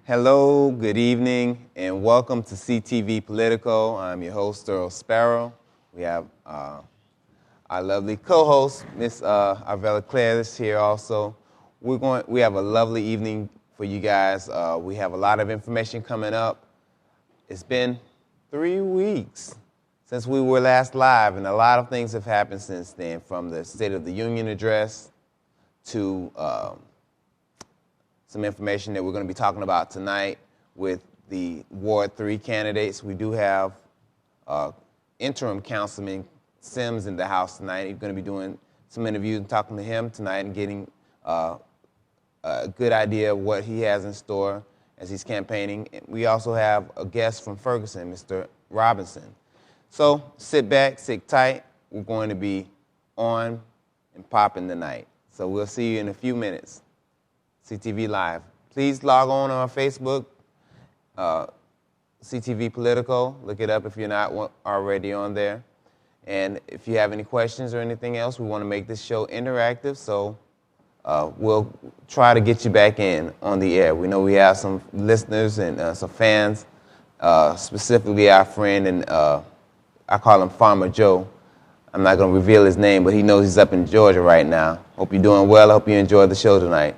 Hello, good evening, and welcome to CTV Politico. I'm your host, Earl Arvella. We have our lovely co-host, Miss Arvella Claire, is here also. We have a lovely evening for you guys. We have a lot of information coming up. It's been 3 weeks since we were last live, and a lot of things have happened since then, from the State of the Union address to some information that we're going to be talking about tonight with the Ward 3 candidates. We do have interim Councilman Simms in the house tonight. He's going to be doing some interviews and talking to him tonight and getting a good idea of what he has in store as he's campaigning. We also have a guest from Ferguson, Mr. Robinson. So sit back, sit tight. We're going to be on and popping tonight. So we'll see you in a few minutes. CTV Live. Please log on our Facebook, CTV Politico. Look it up if you're not already on there. And if you have any questions or anything else, we want to make this show interactive, so we'll try to get you back in on the air. We know we have some listeners and some fans, specifically our friend, and I call him Farmer Joe. I'm not going to reveal his name, but he knows he's up in Georgia right now. Hope you're doing well. I hope you enjoyed the show tonight.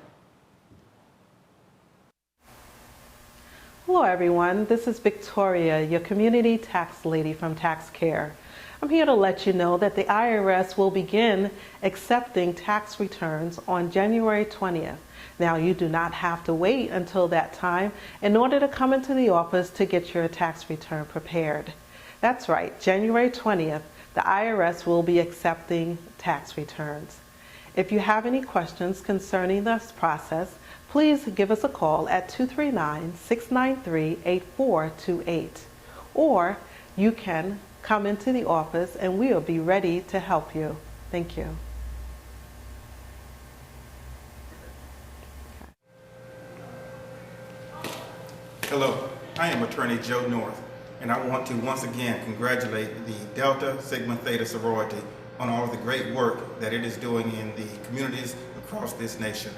Hello everyone, this is Victoria, your community tax lady from Tax Care. I'm here to let you know that the IRS will begin accepting tax returns on January 20th. Now, you do not have to wait until that time in order to come into the office to get your tax return prepared. That's right, January 20th, the IRS will be accepting tax returns. If you have any questions concerning this process, please give us a call at 239-693-8428, or you can come into the office and we will be ready to help you. Thank you. Hello, I am Attorney Joe North, and I want to once again congratulate the Delta Sigma Theta sorority on all of the great work that it is doing in the communities across this nation.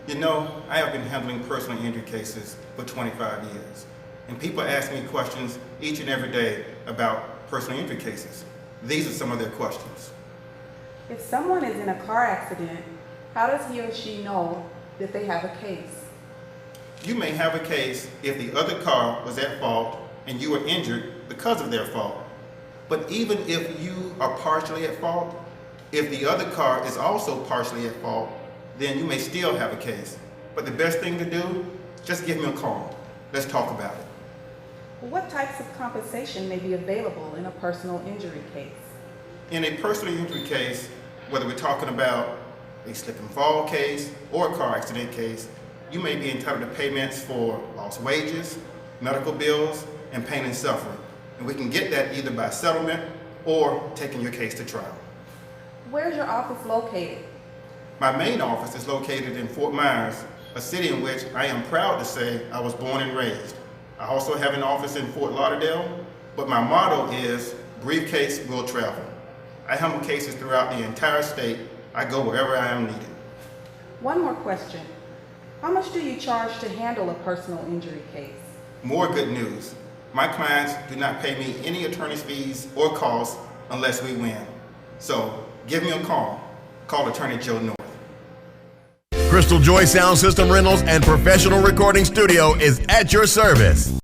You know, I have been handling personal injury cases for 25 years, and people ask me questions each and every day about personal injury cases. These are some of their questions. If someone is in a car accident, how does he or she know that they have a case? You may have a case if the other car was at fault and you were injured because of their fault. But even if you are partially at fault, if the other car is also partially at fault, then you may still have a case. But the best thing to do, just give me a call. Let's talk about it. What types of compensation may be available in a personal injury case? In a personal injury case, whether we're talking about a slip and fall case or a car accident case, you may be entitled to payments for lost wages, medical bills, and pain and suffering. And we can get that either by settlement or taking your case to trial. Where's your office located? My main office is located in Fort Myers, a city in which I am proud to say I was born and raised. I also have an office in Fort Lauderdale, but my motto is, briefcase will travel. I handle cases throughout the entire state. I go wherever I am needed. One more question. How much do you charge to handle a personal injury case? More good news. My clients do not pay me any attorney's fees or costs unless we win. So give me a call. Call Attorney Joe North. Crystal Joy Sound System Rentals and Professional Recording Studio is at your service.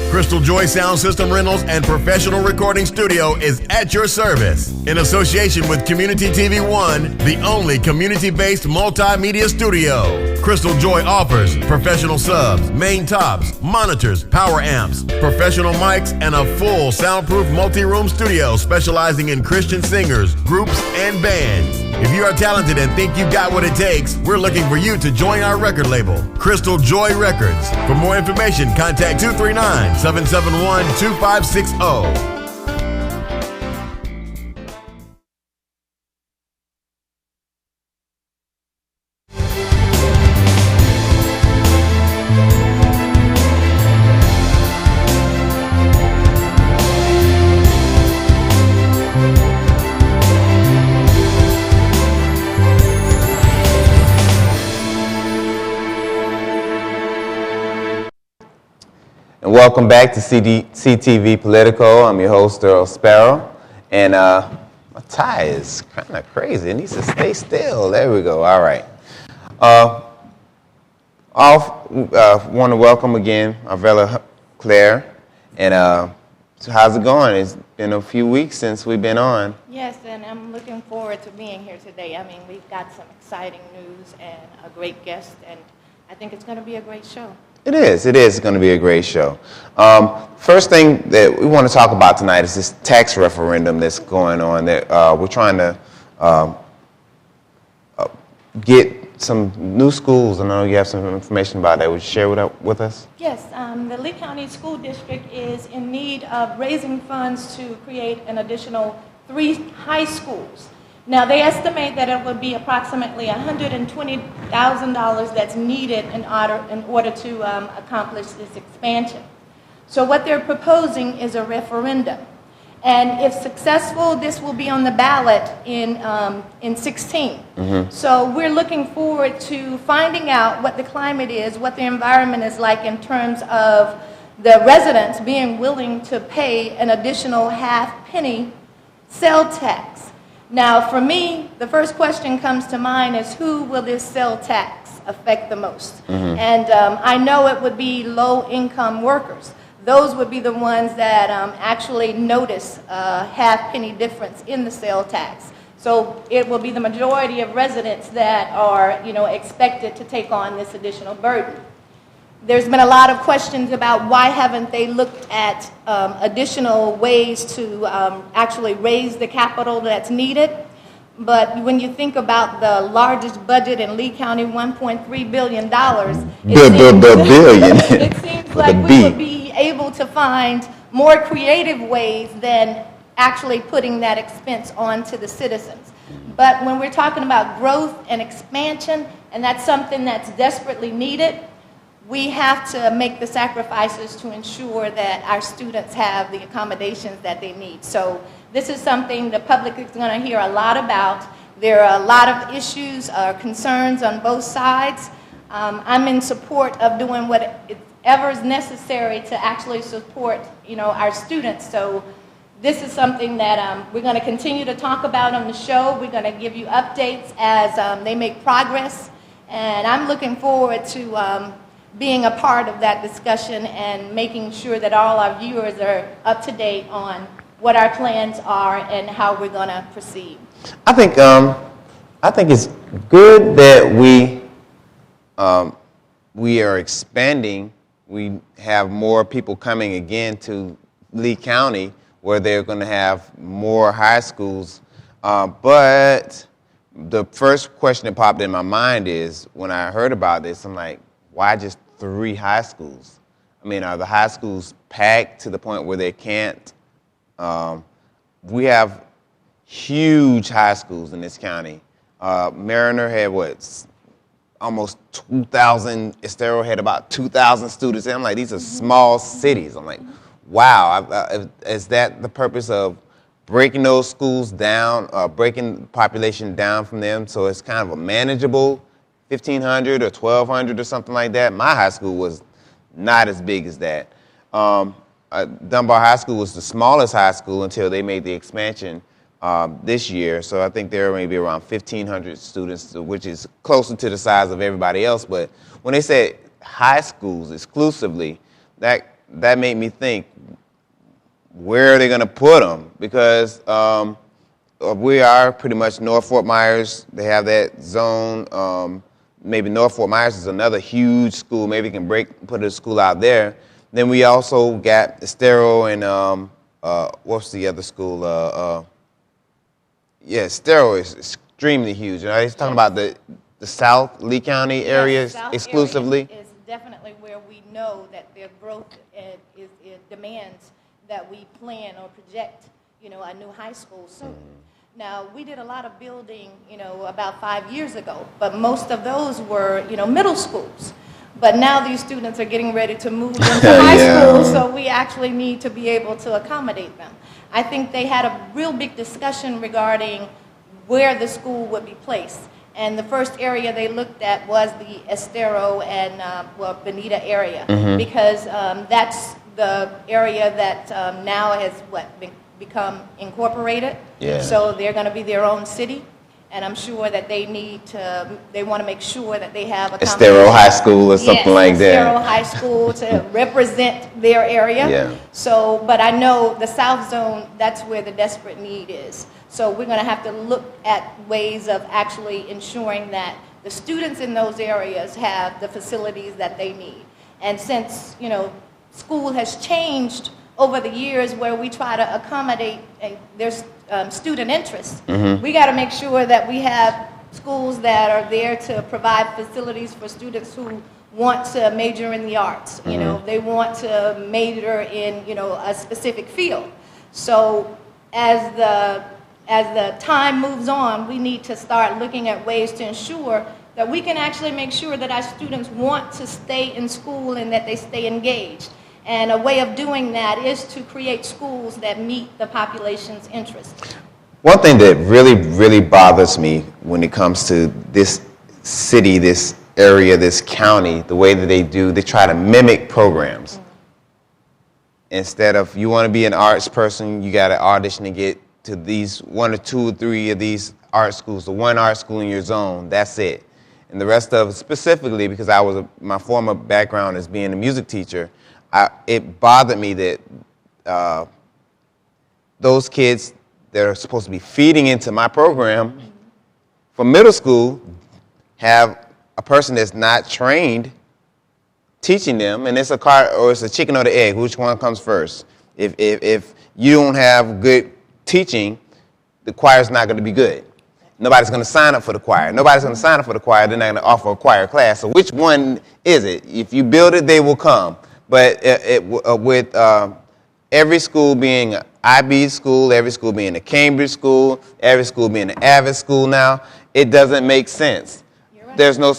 Crystal Joy Sound System Rentals and Professional Recording Studio is at your service. In association with Community TV One, the only community-based multimedia studio. Crystal Joy offers professional subs, main tops, monitors, power amps, professional mics, and a full soundproof multi-room studio specializing in Christian singers, groups, and bands. If you are talented and think you've got what it takes, we're looking for you to join our record label, Crystal Joy Records. For more information, contact 239-771-2560. welcome back to CTV Politico. I'm your host, Earl Sparrow, and my tie is kind of crazy. It needs to stay still. There we go. All right. I want to welcome again Arvella Claire, and so how's it going? It's been a few weeks since we've been on. Yes, and I'm looking forward to being here today. I mean, we've got some exciting news and a great guest, and I think it's going to be a great show. It is. It is going to be a great show. First thing that we want to talk about tonight is this tax referendum that's going on. That we're trying to get some new schools. I know you have some information about that. Would you share with us? Yes, the Lee County School District is in need of raising funds to create an additional 3 high schools. Now, they estimate that it would be approximately $120,000 that's needed in order to accomplish this expansion. So what they're proposing is a referendum. And if successful, this will be on the ballot in 16. Mm-hmm. So we're looking forward to finding out what the climate is, what the environment is like in terms of the residents being willing to pay an additional half-penny sale tax. Now, for me, the first question comes to mind is who will this sale tax affect the most? Mm-hmm. And I know it would be low-income workers. Those would be the ones that actually notice a half-penny difference in the sale tax. So it will be the majority of residents that are, expected to take on this additional burden. There's been a lot of questions about why haven't they looked at additional ways to actually raise the capital that's needed. But when you think about the largest budget in Lee County, $1.3 billion, it seems like we would be able to find more creative ways than actually putting that expense onto the citizens. But when we're talking about growth and expansion, and that's something that's desperately needed, we have to make the sacrifices to ensure that our students have the accommodations that they need. So this is something the public is going to hear a lot about. There are a lot of issues, concerns on both sides. I'm in support of doing whatever is necessary to actually support, our students. So this is something that we're going to continue to talk about on the show. We're going to give you updates as they make progress. And I'm looking forward to being a part of that discussion and making sure that all our viewers are up to date on what our plans are and how we're going to proceed. I think it's good that we are expanding. We have more people coming again to Lee County where they're going to have more high schools. But the first question that popped in my mind is when I heard about this, I'm like, why just 3 high schools? I mean, are the high schools packed to the point where they can't? We have huge high schools in this county. Mariner had almost 2,000. Estero had about 2,000 students. And I'm like, these are small cities. I'm like, wow. Is that the purpose of breaking those schools down, breaking the population down from them so it's kind of a manageable 1,500 or 1,200 or something like that? My high school was not as big as that. Dunbar High School was the smallest high school until they made the expansion this year. So I think there may be around 1,500 students, which is closer to the size of everybody else. But when they said high schools exclusively, that made me think, where are they going to put them? Because we are pretty much North Fort Myers. They have that zone. Maybe North Fort Myers is another huge school. Maybe can put a school out there. Then we also got Estero and what's the other school? Estero is extremely huge. He's talking about the South Lee County areas exclusively. Area is definitely where we know that their growth is demands that we plan or project, a new high school soon. Now, we did a lot of building, about 5 years ago, but most of those were, middle schools. But now these students are getting ready to move into high school, so we actually need to be able to accommodate them. I think they had a real big discussion regarding where the school would be placed. And the first area they looked at was the Estero and Bonita area, because that's the area that now has become incorporated. Yeah. So they're going to be their own city. And I'm sure that they want to make sure that they have a Estero High School or something like that. Estero High School to represent their area. Yeah. So, but I know the South Zone, that's where the desperate need is. So we're going to have to look at ways of actually ensuring that the students in those areas have the facilities that they need. And since, school has changed over the years where we try to accommodate their student interest, we got to make sure that we have schools that are there to provide facilities for students who want to major in the arts. They want to major in a specific field. So as the time moves on, we need to start looking at ways to ensure that we can actually make sure that our students want to stay in school and that they stay engaged. And a way of doing that is to create schools that meet the population's interests. One thing that really, really bothers me when it comes to this city, this area, this county, the way that they try to mimic programs. Instead of, you want to be an arts person, you got to audition to get to these 1 or 2 or 3 of these art schools, the one art school in your zone, that's it. And the rest of it, specifically because my former background as being a music teacher, it bothered me that those kids that are supposed to be feeding into my program for middle school have a person that's not trained teaching them, and it's a chicken or the egg. Which one comes first? If you don't have good teaching, the choir's not going to be good. Nobody's going to sign up for the choir. Nobody's going to sign up for the choir. They're not going to offer a choir class. So which one is it? If you build it, they will come. But with every school being an IB school, every school being a Cambridge school, every school being an Avid school now, it doesn't make sense. You're right. There's no,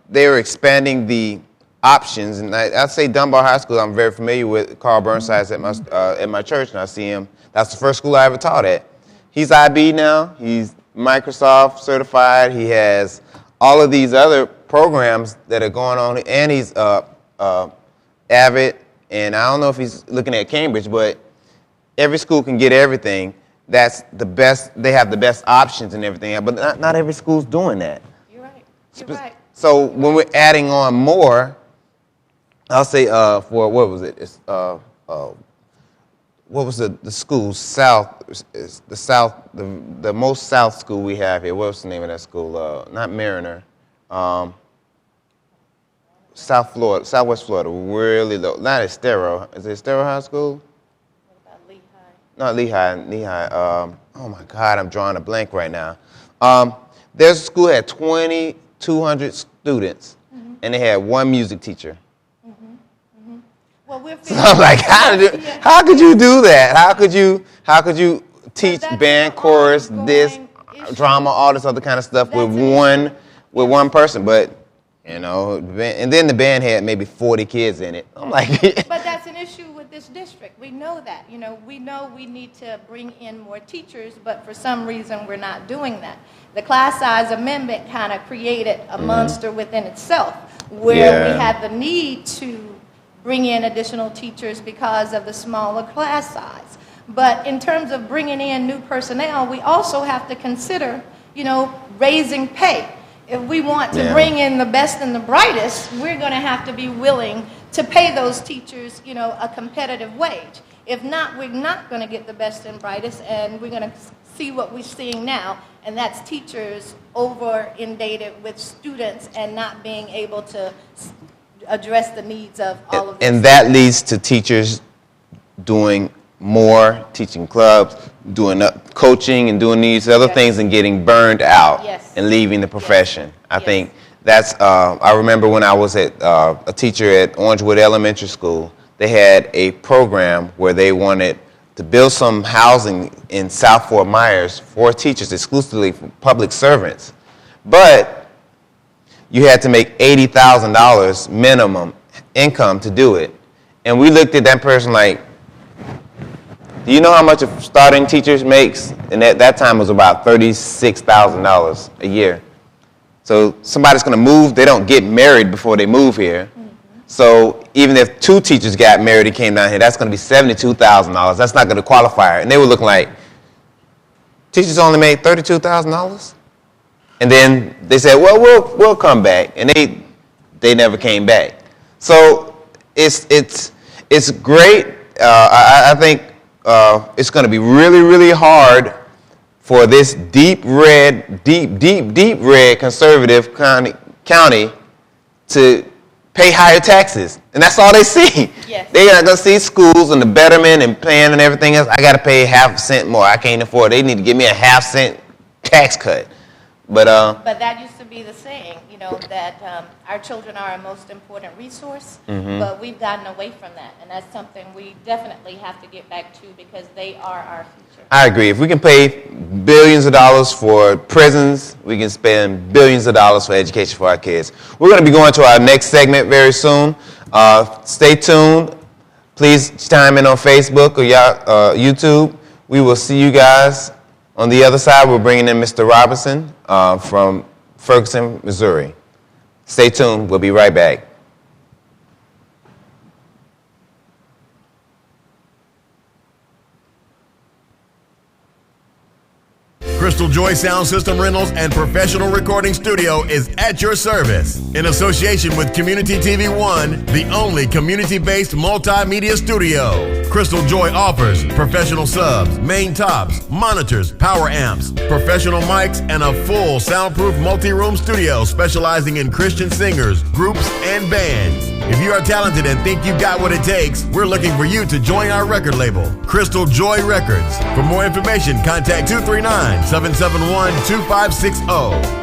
they're expanding the options. And I'd say Dunbar High School, I'm very familiar with. Carl Burnside's at my church, and I see him. That's the first school I ever taught at. He's IB now. He's Microsoft certified. He has all of these other programs that are going on, and he's Avid, and I don't know if he's looking at Cambridge, but every school can get everything. That's the best. They have the best options and everything, but not every school's doing that. You're right. You're right. So when we're adding on more, I'll say for what was it? It's, what was the school? South, the South, the most South school we have here. What's the name of that school? Not Mariner. South Florida, Southwest Florida, really low. Not Estero. Is it Estero High School? What about Lehigh? Not Lehigh. Oh my God, I'm drawing a blank right now. There's a school that had 2,200 students, and they had one music teacher. Well, so I'm like, how could you do that? How could you teach band, chorus, this, drama, all this other kind of stuff with one person? But and then the band had maybe 40 kids in it. I'm like, but that's an issue with this district. We know that. We know we need to bring in more teachers, but for some reason we're not doing that. The class size amendment kind of created a monster within itself, where we had the need to bring in additional teachers because of the smaller class size. But in terms of bringing in new personnel, we also have to consider, raising pay. If we want to bring in the best and the brightest, we're going to have to be willing to pay those teachers, a competitive wage. If not, we're not going to get the best and brightest, and we're going to see what we're seeing now, and that's teachers over-inundated with students and not being able to address the needs of all of them. And that leads to teachers doing more, teaching clubs, doing coaching and doing these other things and getting burned out and leaving the profession. I think that's, I remember when I was a teacher at Orangewood Elementary School, they had a program where they wanted to build some housing in South Fort Myers for teachers, exclusively for public servants. But you had to make $80,000 minimum income to do it. And we looked at that person like, do you know how much a starting teacher makes? And at that time it was about $36,000 a year. So somebody's going to move. They don't get married before they move here. So even if 2 teachers got married and came down here, that's going to be $72,000. That's not going to qualify her. And they were looking like, teachers only made $32,000? And then they said, well, we'll come back. And they never came back. So it's great. I think it's going to be really, really hard for this deep red conservative county to pay higher taxes. And that's all they see. Yes. They're not going to see schools and the betterment and plan and everything else. I got to pay half a cent more. I can't afford it. They need to give me a half-cent tax cut. But that used to be the saying, that our children are our most important resource, but we've gotten away from that, and that's something we definitely have to get back to because they are our future. I agree. If we can pay billions of dollars for prisons, we can spend billions of dollars for education for our kids. We're going to be going to our next segment very soon. Stay tuned. Please chime in on Facebook or YouTube. We will see you guys. On the other side, we're bringing in Mr. Robinson from Ferguson, Missouri. Stay tuned. We'll be right back. Crystal Joy Sound System Rentals and Professional Recording Studio is at your service. In association with Community TV One, the only community-based multimedia studio. Crystal Joy offers professional subs, main tops, monitors, power amps, professional mics, and a full soundproof multi-room studio specializing in Christian singers, groups, and bands. If you are talented and think you've got what it takes, we're looking for you to join our record label, Crystal Joy Records. For more information, contact 239-771-2560.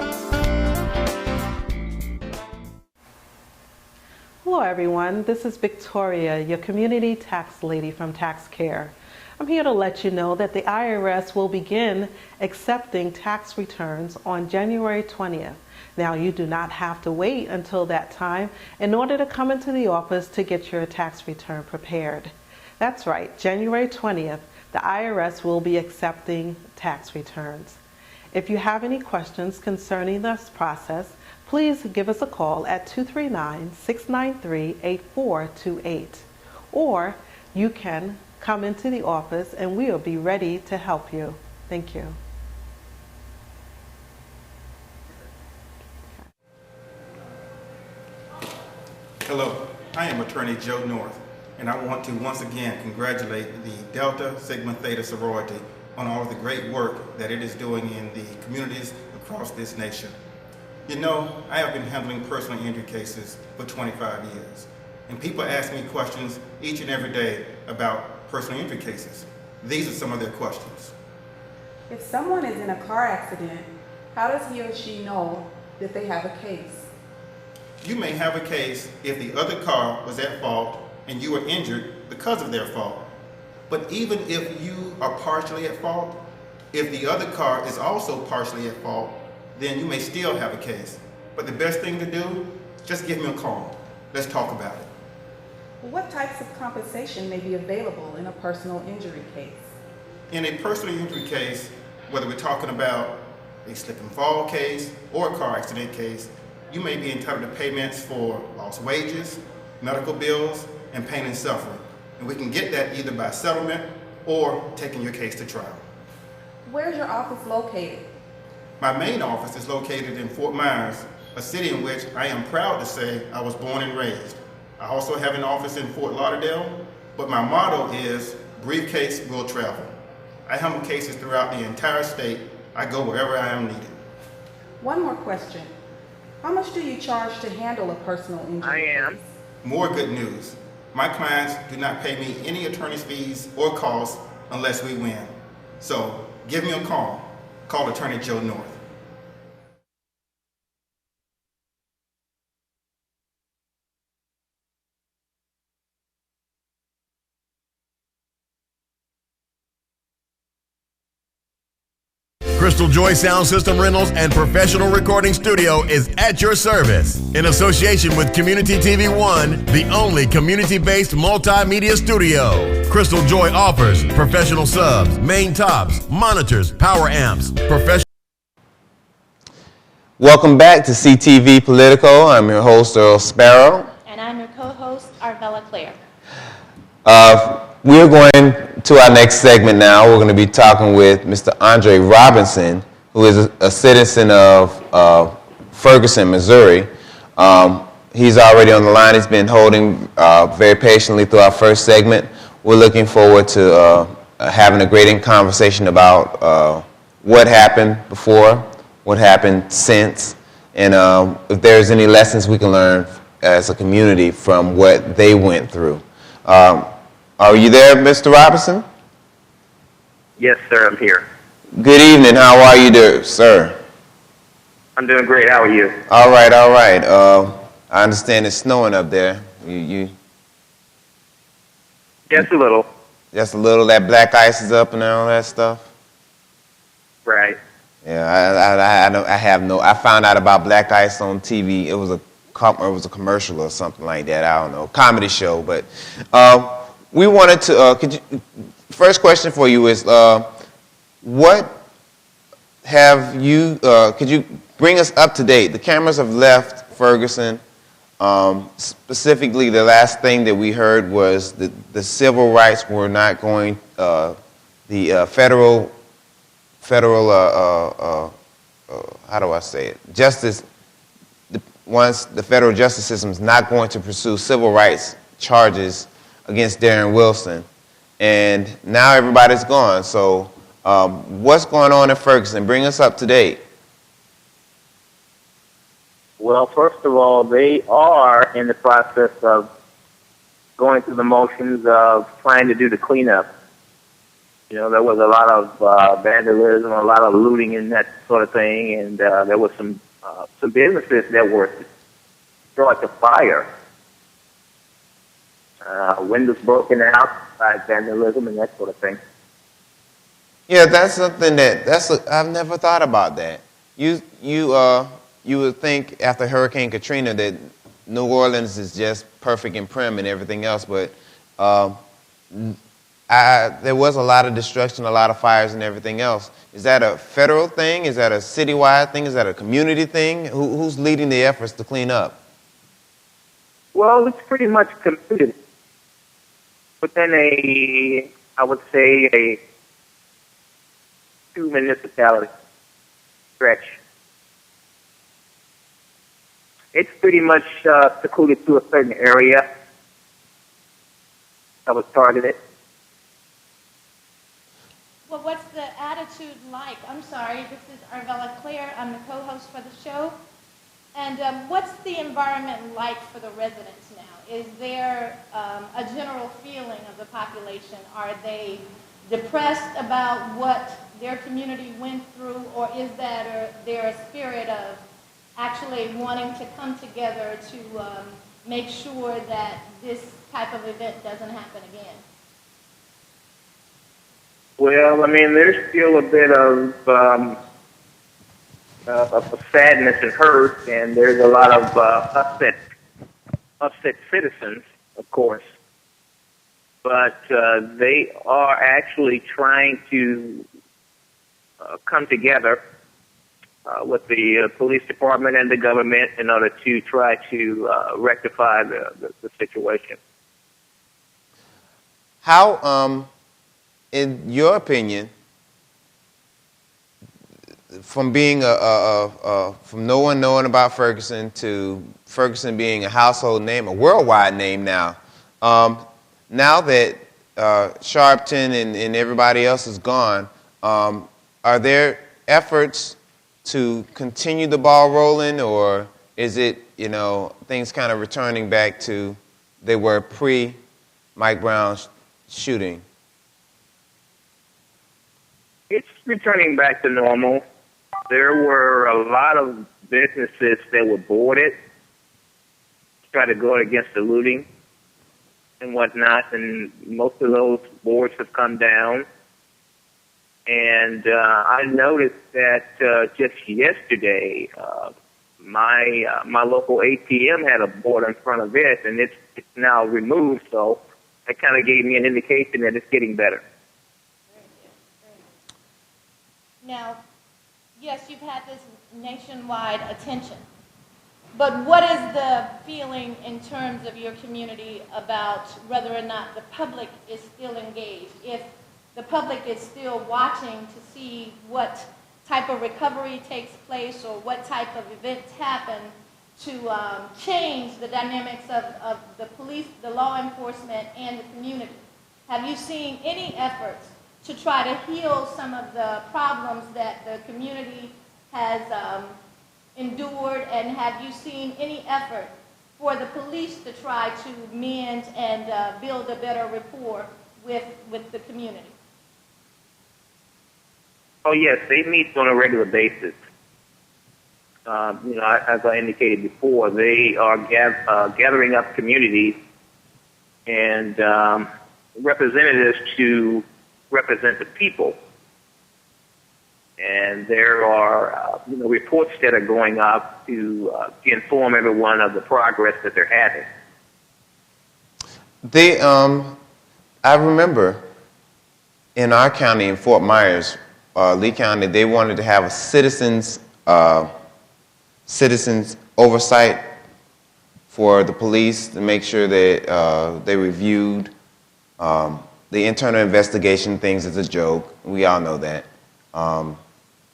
Hello everyone, this is Victoria, your community tax lady from Tax Care. I'm here to let you know that the IRS will begin accepting tax returns on January 20th. Now, you do not have to wait until that time in order to come into the office to get your tax return prepared. That's right, January 20th, the IRS will be accepting tax returns. If you have any questions concerning this process, please give us a call at 239-693-8428. Or you can come into the office and we will be ready to help you. Thank you. Hello, I am Attorney Joe North, and I want to once again congratulate the Delta Sigma Theta sorority on all of the great work that it is doing in the communities across this nation. You know, I have been handling personal injury cases for 25 years, and people ask me questions each and every day about personal injury cases. These are some of their questions. If someone is in a car accident, how does he or she know that they have a case? You may have a case if the other car was at fault and you were injured because of their fault. But even if you are partially at fault, if the other car is also partially at fault, then you may still have a case. But the best thing to do, just give me a call. Let's talk about it. What types of compensation may be available in a personal injury case? In a personal injury case, whether we're talking about a slip and fall case or a car accident case, you may be entitled to payments for lost wages, medical bills, and pain and suffering. And we can get that either by settlement or taking your case to trial. Where's your office located? My main office is located in Fort Myers, a city in which I am proud to say I was born and raised. I also have an office in Fort Lauderdale, but my motto is, briefcase will travel. I handle cases throughout the entire state. I go wherever I am needed. One more question. How much do you charge to handle a personal injury case? More good news. My clients do not pay me any attorney's fees or costs unless we win. So give me a call. Call Attorney Joe North. Crystal Joy Sound System Rentals and Professional Recording Studio is at your service. In association with Community TV One, the only community-based multimedia studio. Crystal Joy offers professional subs, main tops, monitors, power amps, professional... Welcome back to CTV Politico. I'm your host, Earl Sparrow. And I'm your co-host, We're going to our next segment now. We're going to be talking with Mr. Andre Robinson, who is a citizen of Ferguson, Missouri. He's already on the line. He's been holding very patiently through our first segment. We're looking forward to having a great conversation about what happened before, what happened since, and if there's any lessons we can learn as a community from what they went through. Are you there, Mr. Robinson? Yes, sir, I'm here. Good evening. How are you, sir? I'm doing great. How are you? All right, all right. I understand it's snowing up there. Just a little. Just a little. That black ice is up and all that stuff. Right. Yeah, I found out about black ice on TV. It was a commercial or something like that. I don't know, comedy show. But we wanted to. First question for you is, what have you? Could you bring us up to date? The cameras have left Ferguson. Specifically, the last thing that we heard was that the civil rights were not going. The federal. How do I say it? Justice. Once the federal justice system is not going to pursue civil rights charges against Darren Wilson, and now everybody's gone. So, what's going on in Ferguson? Bring us up to date. Well, first of all, they are in the process of going through the motions of trying to do the cleanup. You know, there was a lot of vandalism, a lot of looting and that sort of thing, and there was some businesses that were destroyed to fire. Windows broken out by vandalism and that sort of thing. Yeah, that's something I've never thought about that. You would think after Hurricane Katrina that New Orleans is just perfect and prim and everything else, but there was a lot of destruction, a lot of fires and everything else. Is that a federal thing? Is that a citywide thing? Is that a community thing? Who's leading the efforts to clean up? Well, it's pretty much completed within I would say, a 2-municipality stretch. It's pretty much secluded to a certain area that was targeted. Well, what's the attitude like? I'm sorry, this is Arvella Claire. I'm the co-host for the show. And what's the environment like for the residents now? Is there a general feeling of the population? Are they depressed about what their community went through, or is there a spirit of actually wanting to come together to make sure that this type of event doesn't happen again? Well, I mean, there's still a bit of sadness and hurt, and there's a lot of upset citizens, of course. But they are actually trying to come together with the police department and the government in order to try to rectify the situation. How, in your opinion, from being from no one knowing about Ferguson to Ferguson being a household name, a worldwide name now, now that Sharpton and everybody else is gone, are there efforts to continue the ball rolling, or is it, things kind of returning back to they were pre-Mike Brown's shooting? It's returning back to normal. There were a lot of businesses that were boarded to try to go against the looting and whatnot, and most of those boards have come down. And I noticed that just yesterday, my local ATM had a board in front of it, and it's now removed, so that kind of gave me an indication that it's getting better. Now, yes, you've had this nationwide attention, But what is the feeling in terms of your community about whether or not the public is still engaged? If the public is still watching to see what type of recovery takes place or what type of events happen to change the dynamics of the police, the law enforcement, and the community. Have you seen any efforts to try to heal some of the problems that the community has endured, and have you seen any effort for the police to try to mend and build a better rapport with the community? Oh, yes, they meet on a regular basis. As I indicated before, they are gathering up communities and representatives to represent the people. And there are reports that are going up to inform everyone of the progress that they're having. I remember in our county, in Fort Myers, Lee County, they wanted to have a citizens oversight for the police to make sure that they reviewed the internal investigation things as a joke. We all know that.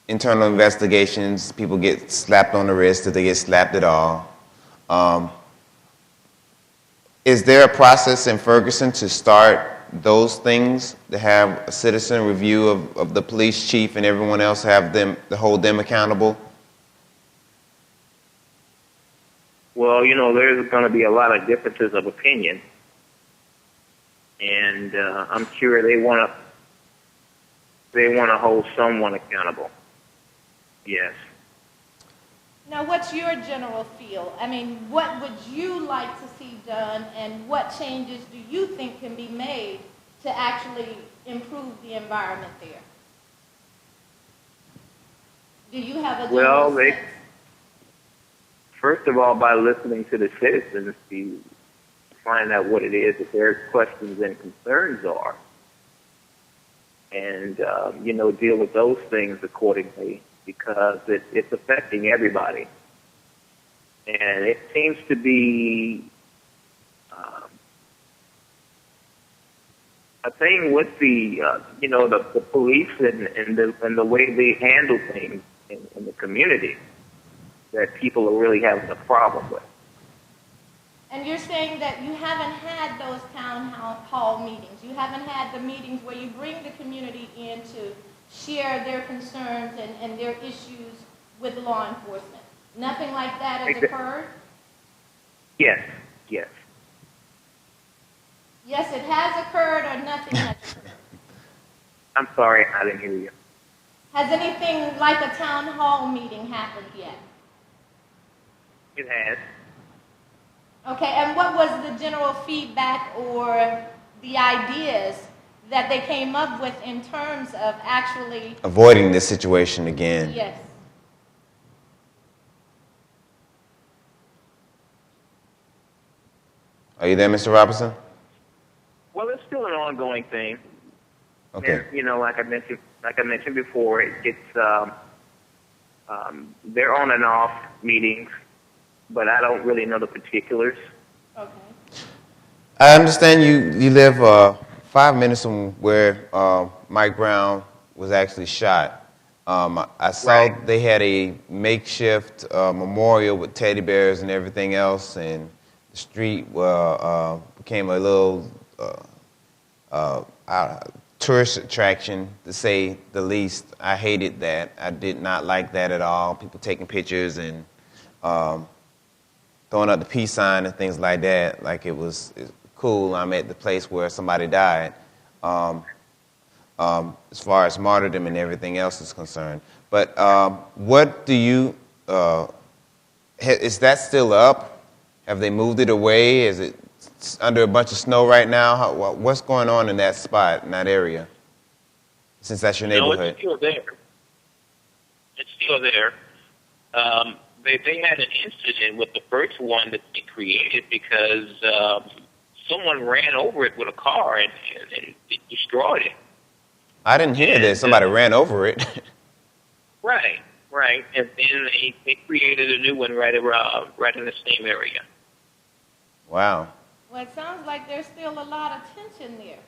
Internal investigations, people get slapped on the wrist if they get slapped at all. Is there a process in Ferguson to start those things, to have a citizen review of the police chief and everyone else, to hold them accountable? Well, there's going to be a lot of differences of opinion, and I'm sure they want to hold someone accountable. Yes. Now, what's your general feel? I mean, what would you like to see done, and what changes do you think can be made to actually improve the environment there? Do you have a general sense? First of all, by listening to the citizens to find out what it is that their questions and concerns are, and deal with those things accordingly, because it's affecting everybody. And it seems to be a thing with the police and the way they handle things in the community that people are really having a problem with. And you're saying that you haven't had those town hall meetings. You haven't had the meetings where you bring the community in to share their concerns and their issues with law enforcement. Nothing like that has occurred? Yes. Yes, it has occurred, or nothing has occurred? I'm sorry, I didn't hear you. Has anything like a town hall meeting happened yet? It has. Okay, and what was the general feedback or the ideas that they came up with in terms of actually avoiding this situation again? Yes. Are you there, Mr. Robinson? Well, it's still an ongoing thing. Okay. And, like I mentioned before, it's they're on and off meetings, but I don't really know the particulars. Okay. I understand you live 5 minutes from where Mike Brown was actually shot. I saw they had a makeshift memorial with teddy bears and everything else, and the street became a little tourist attraction, to say the least. I hated that. I did not like that at all. People taking pictures and throwing up the peace sign and things like that, like it was cool. I'm at the place where somebody died, as far as martyrdom and everything else is concerned. But what do you, is that still up? Have they moved it away? Is it under a bunch of snow right now? What's going on in that spot, in that area, since that's your neighborhood? No, it's still there. It's still there. They had an incident with the first one that they created because someone ran over it with a car and it destroyed it. I didn't hear that somebody ran over it. Right. Right, and then they created a new one right in the same area. Wow. Well, it sounds like there's still a lot of tension there.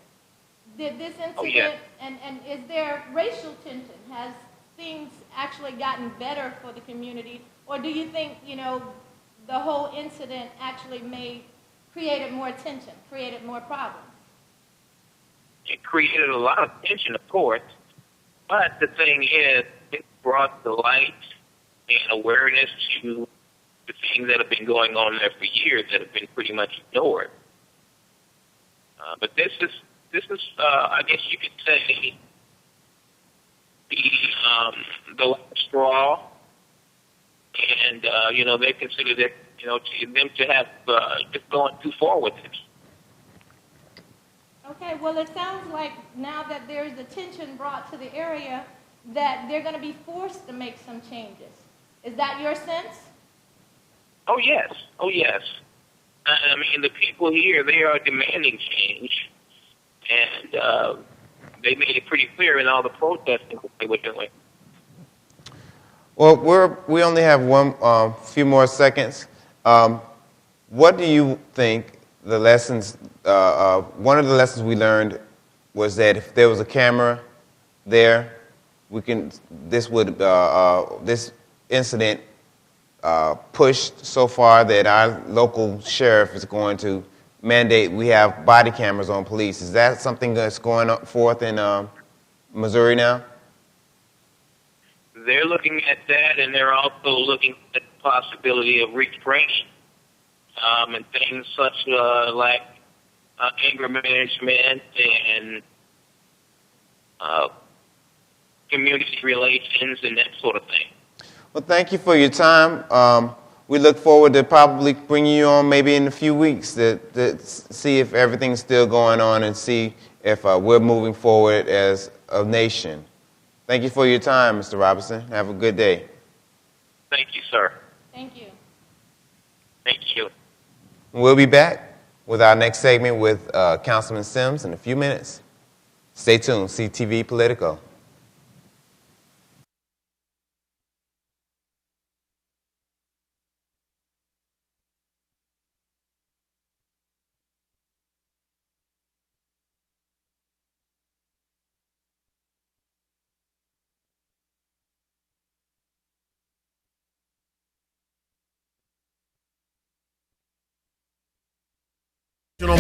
Did this incident, Oh, yeah. and is there racial tension? Has things actually gotten better for the community? Or do you think, the whole incident actually created more tension, created more problems? It created a lot of tension, of course, but the thing is, it brought the light and awareness to the things that have been going on there for years that have been pretty much ignored. But this is, I guess you could say, the last straw, and they consider that them to have just gone too far with it. Okay, well, it sounds like now that there's attention brought to the area, that they're going to be forced to make some changes. Is that your sense? Oh yes. I mean, the people here, they are demanding change, and they made it pretty clear in all the protesting that they were doing. Well, we only have one few more seconds. What do you think the lessons? One of the lessons we learned was that if there was a camera there, this incident pushed so far that our local sheriff is going to mandate we have body cameras on police. Is that something that's going forth in Missouri now? They're looking at that, and they're also looking at the possibility of retraining and things such like anger management and community relations and that sort of thing. Well, thank you for your time. We look forward to probably bringing you on maybe in a few weeks to see if everything's still going on and see if we're moving forward as a nation. Thank you for your time, Mr. Robinson. Have a good day. Thank you, sir. Thank you. Thank you. We'll be back with our next segment with Councilman Simms in a few minutes. Stay tuned. CTV Politico.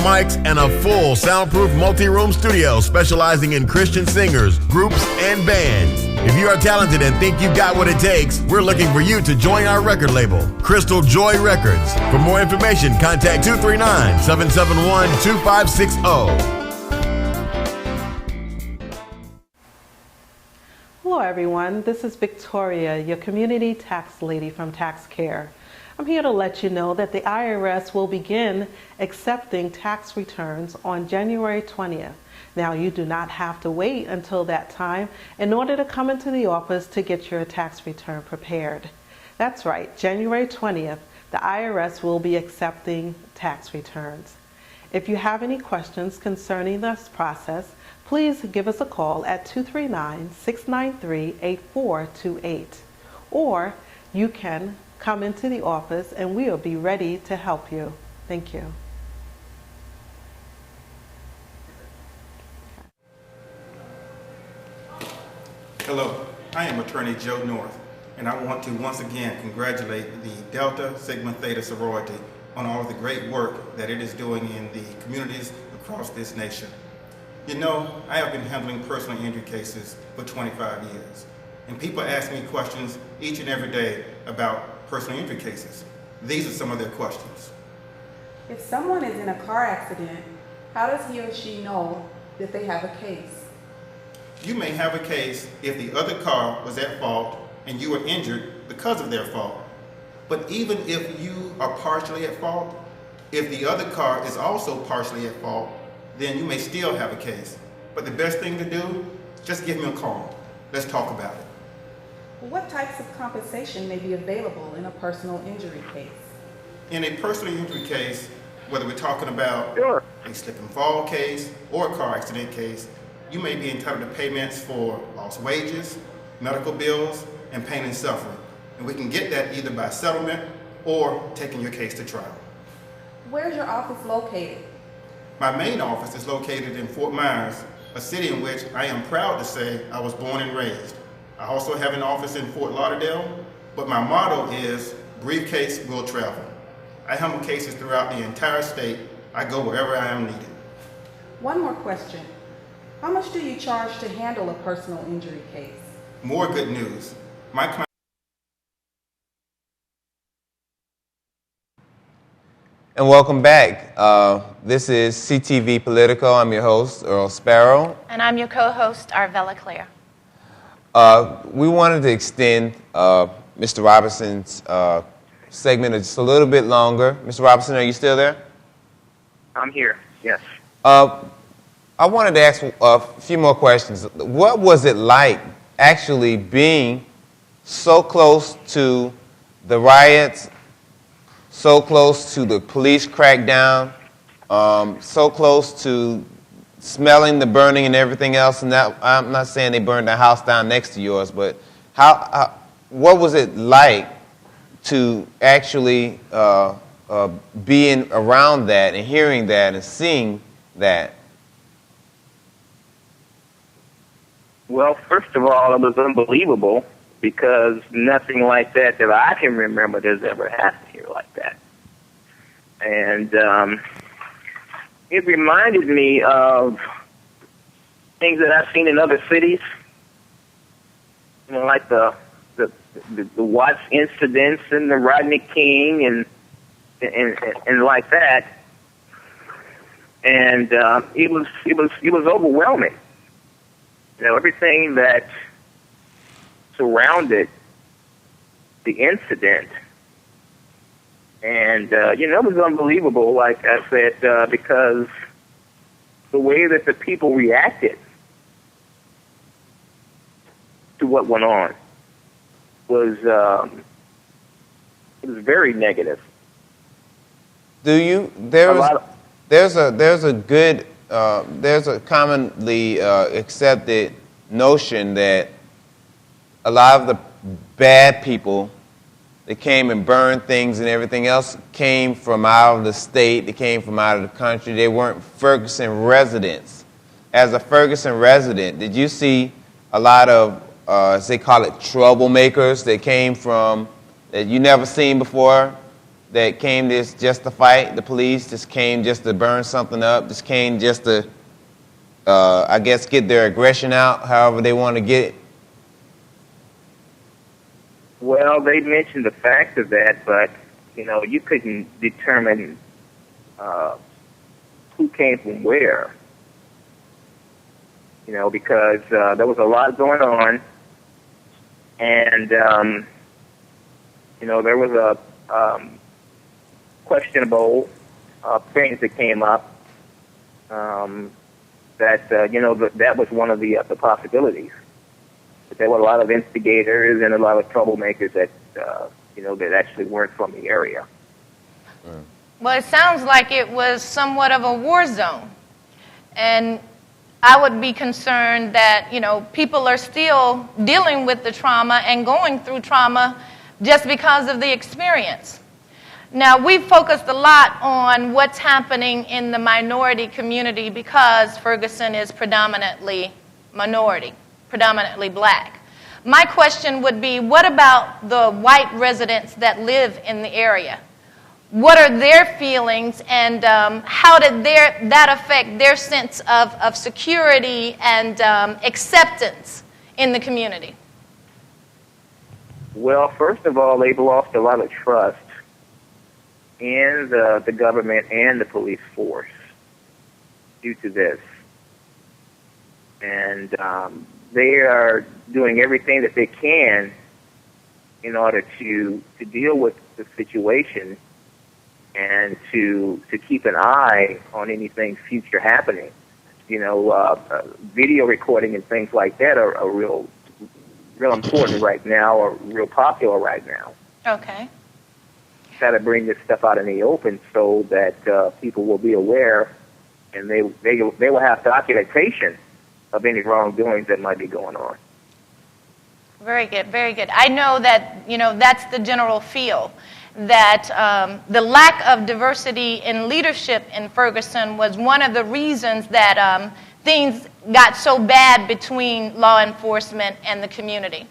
Mics and a full soundproof multi-room studio specializing in Christian singers, groups, and bands. If you are talented and think you've got what it takes, we're looking for you to join our record label, Crystal Joy Records. For more information, contact 239-771-2560. Hello everyone, this is Victoria, your community tax lady from Tax Care. I'm here to let you know that the IRS will begin accepting tax returns on January 20th. Now, you do not have to wait until that time in order to come into the office to get your tax return prepared. That's right, January 20th, the IRS will be accepting tax returns. If you have any questions concerning this process, please give us a call at 239-693-8428, or you can come into the office and we will be ready to help you. Thank you. Hello, I am Attorney Joe North, and I want to once again congratulate the Delta Sigma Theta sorority on all of the great work that it is doing in the communities across this nation. You know, I have been handling personal injury cases for 25 years, and people ask me questions each and every day about personal injury cases. These are some of their questions. If someone is in a car accident, how does he or she know that they have a case? You may have a case if the other car was at fault and you were injured because of their fault. But even if you are partially at fault, if the other car is also partially at fault, then you may still have a case. But the best thing to do, just give me a call. Let's talk about it. What types of compensation may be available in a personal injury case? In a personal injury case, whether we're talking about a slip and fall case or a car accident case, you may be entitled to payments for lost wages, medical bills, and pain and suffering. And we can get that either by settlement or taking your case to trial. Where's your office located? My main office is located in Fort Myers, a city in which I am proud to say I was born and raised. I also have an office in Fort Lauderdale, but my motto is, briefcase will travel. I handle cases throughout the entire state. I go wherever I am needed. One more question. How much do you charge to handle a personal injury case? More good news. My client. And welcome back. This is CTV Politico. I'm your host, Earl Sparrow. And I'm your co-host, Arvella Claire. We wanted to extend Mr. Robinson's segment just a little bit longer. Mr. Robinson, are you still there? I'm here, yes. I wanted to ask a few more questions. What was it like actually being so close to the riots, so close to the police crackdown, so close to smelling the burning and everything else? And that, I'm not saying they burned the house down next to yours, but what was it like to actually being around that and hearing that and seeing that? Well, first of all, it was unbelievable because nothing like that I can remember has ever happened here like that. And it reminded me of things that I've seen in other cities, you know, like the Watts incidents and the Rodney King and like that. And it was overwhelming. You know, everything that surrounded the incident. And, you know, it was unbelievable, like I said, because the way that the people reacted to what went on was it was very negative. There's a commonly accepted notion that a lot of the bad people that came and burned things and everything else came from out of the state, they came from out of the country, they weren't Ferguson residents. As a Ferguson resident, did you see a lot of, as they call it, troublemakers that came from, that you never seen before, that came just to fight the police, just came just to burn something up, just came just to, I guess, get their aggression out, however they want to get it? Well, they mentioned the fact of that, but, you know, you couldn't determine who came from where, you know, because there was a lot going on, and, you know, there was a questionable things that came up that, you know, that was one of the possibilities. But there were a lot of instigators and a lot of troublemakers that, you know, that actually weren't from the area. Well, it sounds like it was somewhat of a war zone. And I would be concerned that, you know, people are still dealing with the trauma and going through trauma just because of the experience. Now, we've focused a lot on what's happening in the minority community because Ferguson is predominantly minority, predominantly black. My question would be, what about the white residents that live in the area? What are their feelings, and how did that affect their sense of security and acceptance in the community? Well, first of all, they've lost a lot of trust in the government and the police force due to this. And they are doing everything that they can in order to deal with the situation and to keep an eye on anything future happening. You know, video recording and things like that are real important right now, or real popular right now. Okay. Try to bring this stuff out in the open so that people will be aware, and they will have documentation of any wrongdoings that might be going on. Very good, very good. I know that, that's the general feel, that the lack of diversity in leadership in Ferguson was one of the reasons that things got so bad between law enforcement and the community.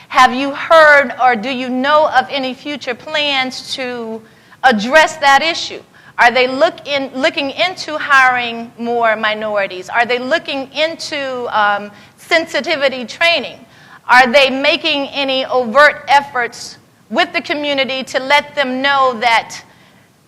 Have you heard or do you know of any future plans to address that issue? Are they looking into hiring more minorities? Are they looking into sensitivity training? Are they making any overt efforts with the community to let them know that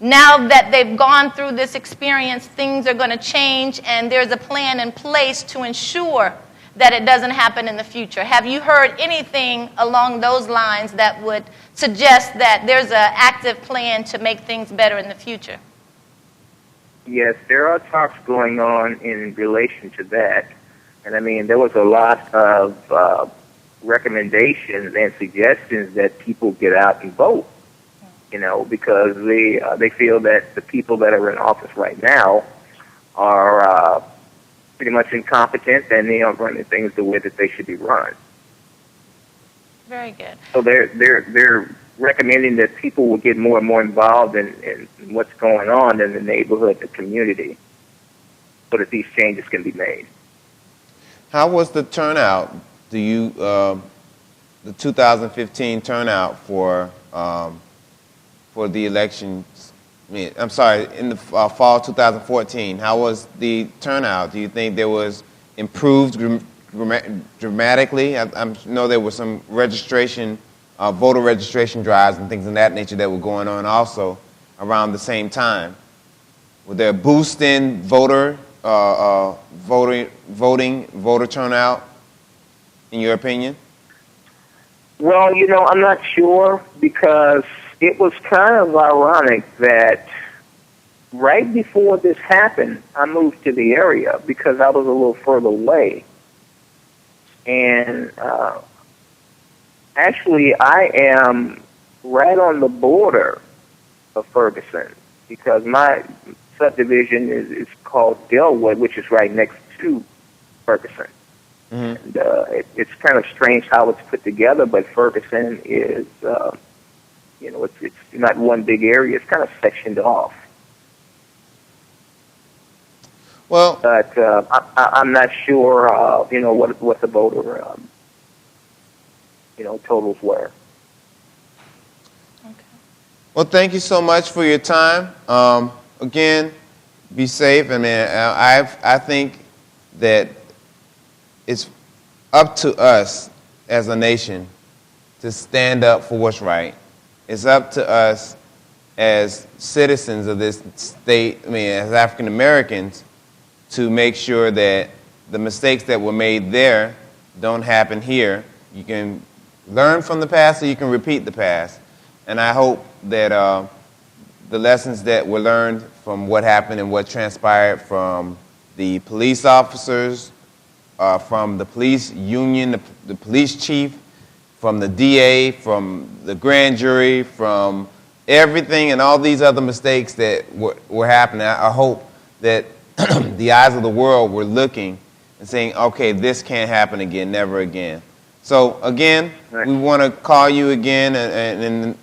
now that they've gone through this experience, things are going to change and there's a plan in place to ensure that it doesn't happen in the future? Have you heard anything along those lines that would suggest that there's an active plan to make things better in the future? Yes, there are talks going on in relation to that. And I mean, there was a lot of recommendations and suggestions that people get out and vote, because they feel that the people that are in office right now are pretty much incompetent and they aren't running things the way that they should be run. Very good. So they're recommending that people will get more and more involved in what's going on in the neighborhood, the community, so that these changes can be made. How was the turnout? The 2015 turnout for the elections? I'm sorry, in the fall 2014. How was the turnout? Do you think there was improved dramatically? I know there was some voter registration drives and things of that nature that were going on also around the same time. Was there a boost in voter turnout, in your opinion? Well, I'm not sure, because it was kind of ironic that right before this happened, I moved to the area because I was a little further away. And actually, I am right on the border of Ferguson, because my subdivision is called Delwood, which is right next to Ferguson. Mm-hmm. And it's kind of strange how it's put together, but Ferguson is, it's not one big area. It's kind of sectioned off. Well, but I'm not sure, what the voter, totals were. Okay. Well, thank you so much for your time. Again, be safe. I mean, I think that it's up to us as a nation to stand up for what's right. It's up to us as citizens of this state, as African Americans, to make sure that the mistakes that were made there don't happen here. You can learn from the past or you can repeat the past. And I hope that the lessons that were learned from what happened and what transpired from the police officers, from the police union, the police chief, from the DA, from the grand jury, from everything and all these other mistakes that were happening. I hope that the eyes of the world were looking and saying, okay, this can't happen again, never again. So, again, we want to call you again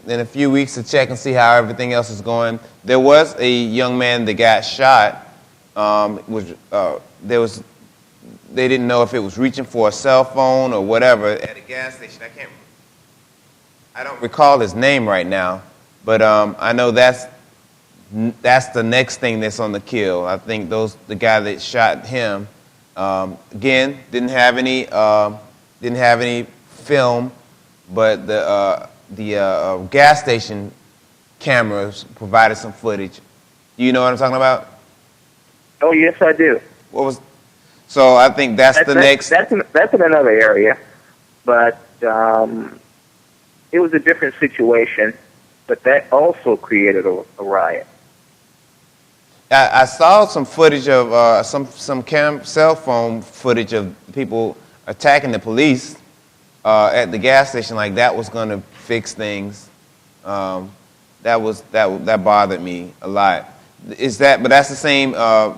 in a few weeks to check and see how everything else is going. There was a young man that got shot. They didn't know if it was reaching for a cell phone or whatever at a gas station. I don't recall his name right now, but I know that's the next thing that's on the kill. I think the guy that shot him, again, didn't have any film, but the gas station cameras provided some footage. Do you know what I'm talking about? Oh, yes, I do. So I think that's the next. That's in another area, but it was a different situation. But that also created a riot. I saw some footage of some cell phone footage of people attacking the police at the gas station, like that was going to fix things. That bothered me a lot. But that's the same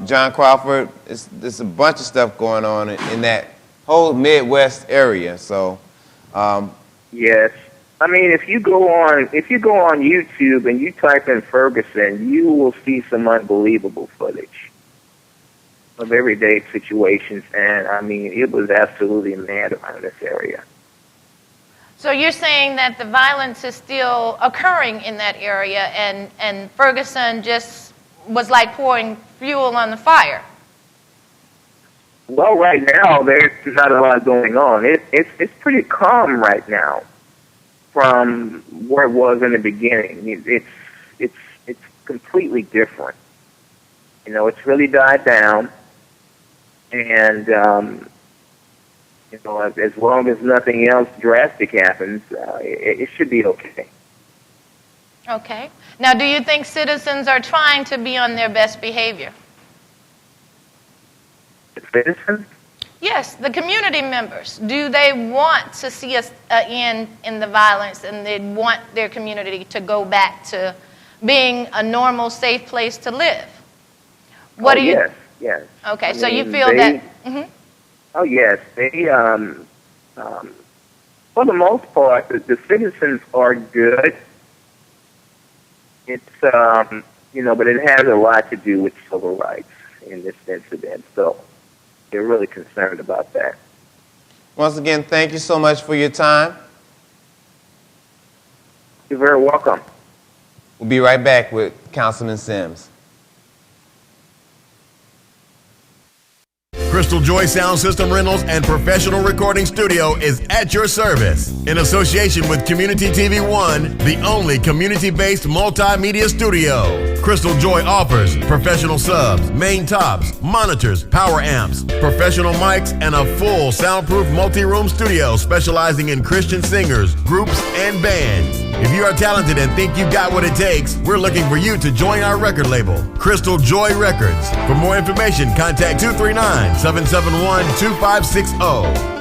John Crawford. There's a bunch of stuff going on in that whole Midwest area. So Yes. I mean, if you go on YouTube and you type in Ferguson, you will see some unbelievable footage of everyday situations, and I mean, it was absolutely mad around this area. So you're saying that the violence is still occurring in that area, and Ferguson just was like pouring fuel on the fire? Well, right now there's not a lot going on. It's pretty calm right now from where it was in the beginning. It's completely different. You know, it's really died down, and you know, as long as nothing else drastic happens, it should be okay. Okay. Now, do you think citizens are trying to be on their best behavior? The citizens? Yes, the community members. Do they want to see us end in the violence, and they want their community to go back to being a normal, safe place to live? What do you? Yes, yes. Okay, I so you mean, feel that? Mm-hmm. Oh yes, they. For the most part, the citizens are good. It's you know, but it has a lot to do with civil rights in this incident. So they're really concerned about that. Once again, thank you so much for your time. You're very welcome. We'll be right back with Councilman Simms. Crystal Joy Sound System Rentals and Professional Recording Studio is at your service. In association with Community TV One, the only community-based multimedia studio. Crystal Joy offers professional subs, main tops, monitors, power amps, professional mics, and a full soundproof multi-room studio specializing in Christian singers, groups, and bands. If you are talented and think you've got what it takes, we're looking for you to join our record label, Crystal Joy Records. For more information, contact 239-771-2560.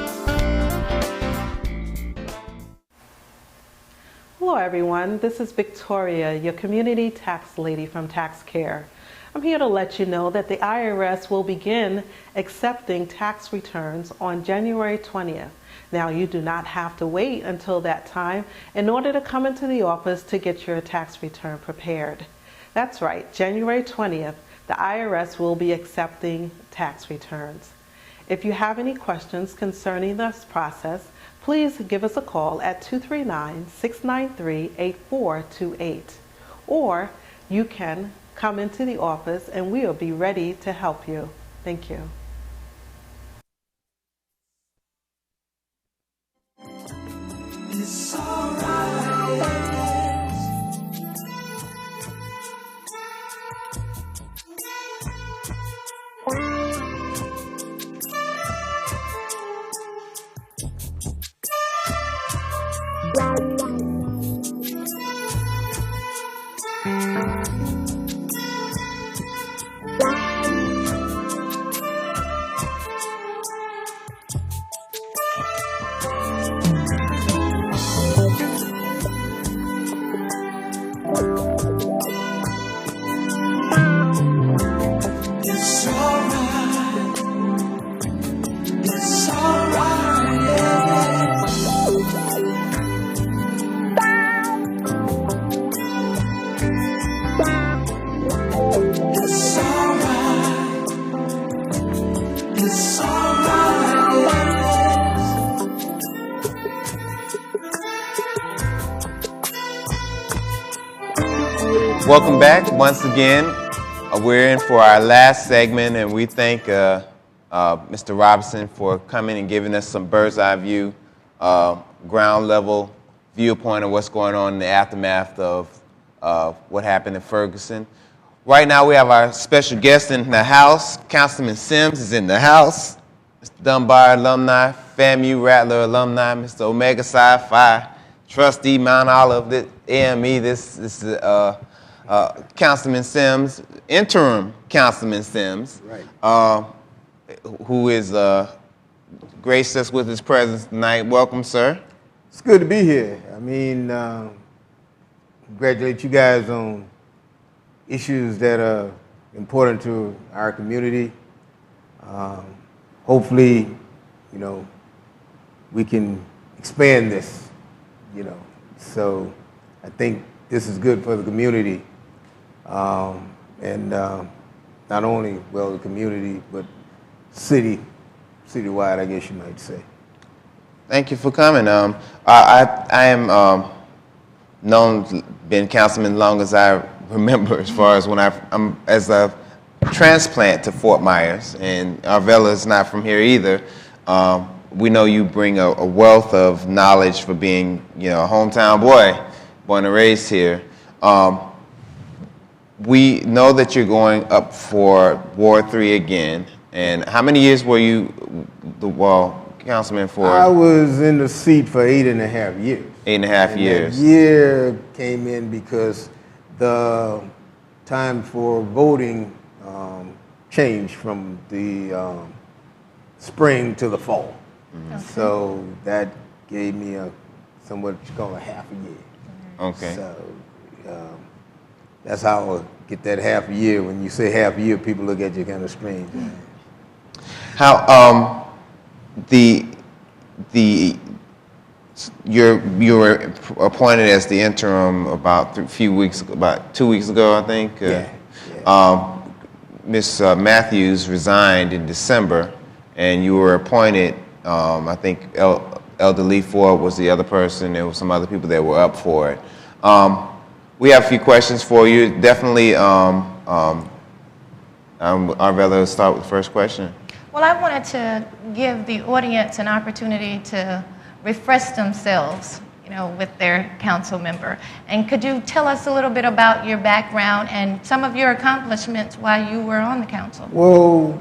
Hello everyone, this is Victoria, your community tax lady from Tax Care. I'm here to let you know that the IRS will begin accepting tax returns on January 20th. Now, you do not have to wait until that time in order to come into the office to get your tax return prepared. That's right, January 20th, the IRS will be accepting tax returns. If you have any questions concerning this process, please give us a call at 239-693-8428. Or you can come into the office and we'll be ready to help you. Thank you. It's alright. Welcome back once again. We're in for our last segment, and we thank Mr. Robinson for coming and giving us some bird's eye view, ground level viewpoint of what's going on in the aftermath of what happened in Ferguson. Right now we have our special guest in the house. Councilman Simms is in the house. Mr. Dunbar alumni, FAMU Rattler alumni, Mr. Omega Psi Phi, trustee Mount Olive, the AME. This is Councilman Simms, interim Councilman Simms, right. Who is graced us with his presence tonight. Welcome, sir. It's good to be here. I mean, congratulate you guys on issues that are important to our community. Hopefully, you know, we can expand this, So I think this is good for the community, and not only, the community, but citywide, I guess you might say. Thank you for coming. I am been councilman as long as I remember, as far as when I'm as a transplant to Fort Myers, and Arvella is not from here either. We know you bring a wealth of knowledge for being, a hometown boy, born and raised here. We know that you're going up for Ward 3 again. And how many years were you councilman for? I was in the seat for 8.5 years. 8.5 years. That year came in because the time for voting changed from the spring to the fall. Okay. So that gave me somewhat called a half a year. Okay. So that's how I get that half a year. When you say half a year, people look at you kind of strange. How you were appointed as the interim about 2 weeks ago, I think. Ms. Matthews resigned in December, and you were appointed. I think Elder Lee Ford was the other person. There were some other people that were up for it. We have a few questions for you. Definitely, Arvella, start with the first question. Well, I wanted to give the audience an opportunity to refresh themselves, with their council member. And could you tell us a little bit about your background and some of your accomplishments while you were on the council? Well,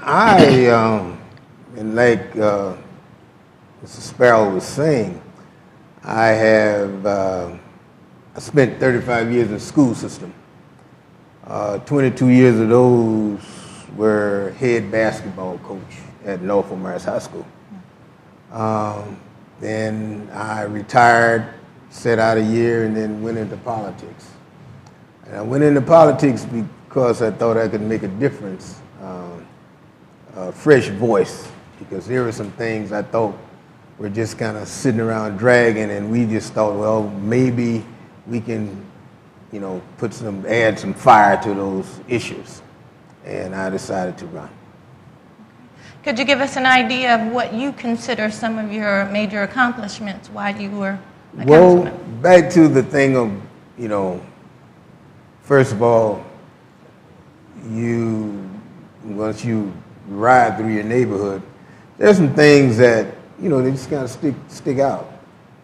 and like Mr. Sparrow was saying, I spent 35 years in the school system. 22 years of those were head basketball coach at North Fort Myers High School. Then I retired, sat out a year, and then went into politics. And I went into politics because I thought I could make a difference, a fresh voice, because there were some things I thought were just kind of sitting around dragging, and we just thought, well, maybe we can, add some fire to those issues. And I decided to run. Could you give us an idea of what you consider some of your major accomplishments while you were a councilman? Well, back to the thing of, first of all, once you ride through your neighborhood, there's some things that, they just kind of stick out.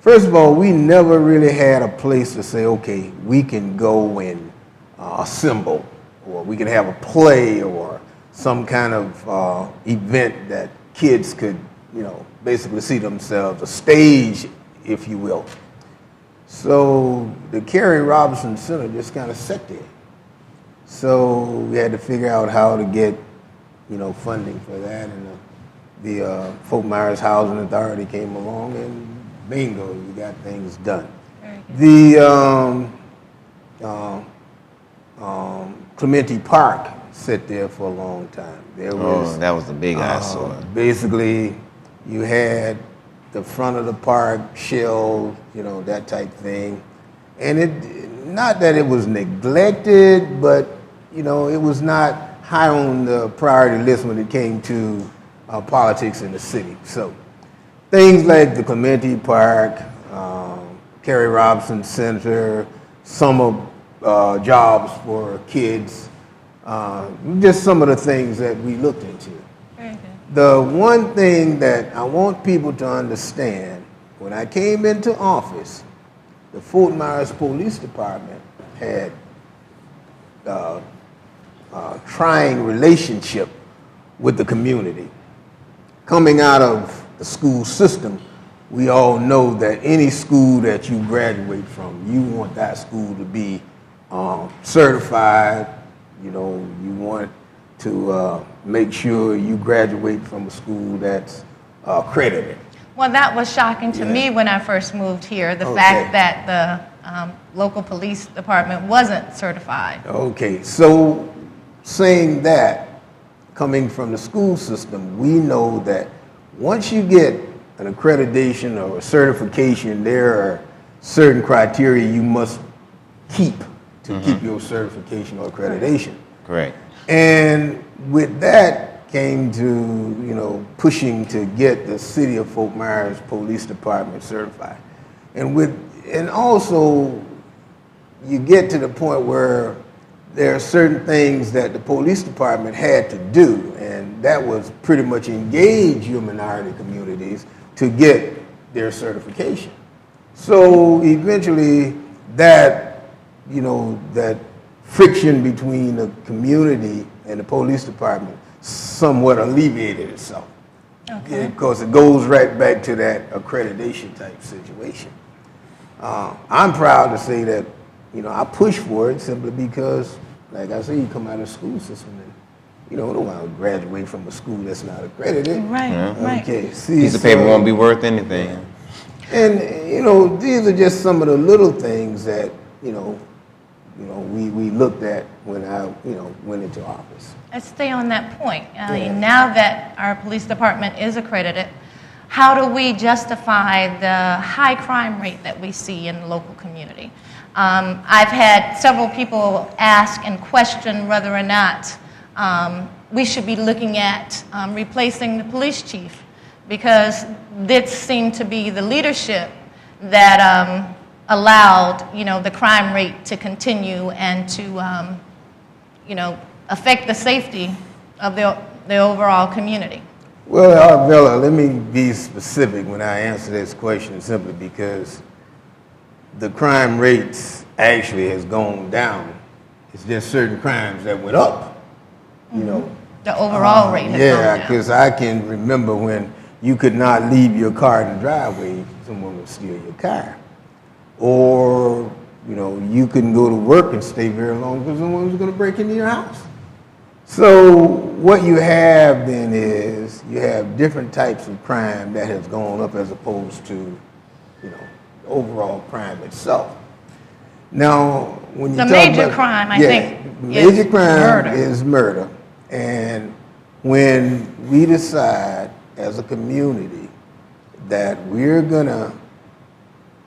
First of all, we never really had a place to say, okay, we can go and assemble, or we can have a play or some kind of event that kids could, basically see themselves, a stage, if you will. So the Kerry Robinson Center just kind of sat there. So we had to figure out how to get, funding for that, and the Fort Myers Housing Authority came along, and bingo, you got things done. The Clementi Park sat there for a long time. That was a big eyesore. Basically, you had the front of the park shelved, that type thing. And not that it was neglected, but, it was not high on the priority list when it came to politics in the city. So things like the Clementi Park, Kerry Robinson Center, summer jobs for kids, just some of the things that we looked into. Very good. The one thing that I want people to understand, when I came into office, the Fort Myers Police Department had a trying relationship with the community. Coming out of the school system, we all know that any school that you graduate from, you want that school to be certified. You want to make sure you graduate from a school that's accredited. Well, that was shocking to me when I first moved here, the fact that the local police department wasn't certified. Okay, so saying that, coming from the school system, we know that once you get an accreditation or a certification, there are certain criteria you must keep to keep your certification or accreditation. Correct. And with that came to, you know, pushing to get the City of Fort Myers Police Department certified. And also you get to the point where there are certain things that the police department had to do, and that was pretty much engage your minority communities to get their certification. So eventually that, you know, that friction between the community and the police department somewhat alleviated itself. Okay. Because it goes right back to that accreditation type situation. I'm proud to say that, you know, I push for it simply because, like I say, you come out of the school system and, you know, don't want to graduate from a school that's not accredited. Right, right. Okay. See, Piece of paper won't be worth anything. And, you know, these are just some of the little things that, you know, we looked at when I, you know, went into office. Let's stay on that point. Now that our police department is accredited, how do we justify the high crime rate that we see in the local community? I've had several people ask and question whether or not we should be looking at replacing the police chief, because this seemed to be the leadership that allowed, you know, the crime rate to continue and to, you know, affect the safety of the overall community. Well, Arvella, let me be specific when I answer this question, simply because the crime rates actually has gone down. It's just certain crimes that went up, you know. The overall rate has gone down. Yeah, because I can remember when you could not leave your car in the driveway, someone would steal your car. Or, you know, you couldn't go to work and stay very long because someone was going to break into your house. So what you have then is you have different types of crime that has gone up as opposed to, you know, the overall crime itself. Now, when you the talk major about, crime, I think, major crime murder. is murder. And when we decide as a community that we're gonna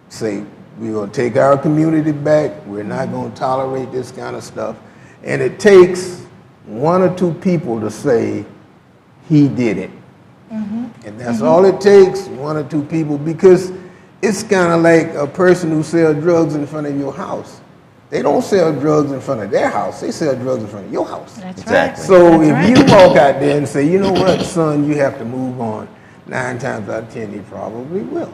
say we're gonna take our community back, we're not gonna tolerate this kind of stuff, and it takes one or two people to say he did it. And that's all it takes, one or two people, because it's kind of like a person who sells drugs in front of your house. They don't sell drugs in front of their house, they sell drugs in front of your house. That's Exactly. right. So That's if right. you walk out there and say, you know what, son, you have to move on, 9 times out of 10, he probably will.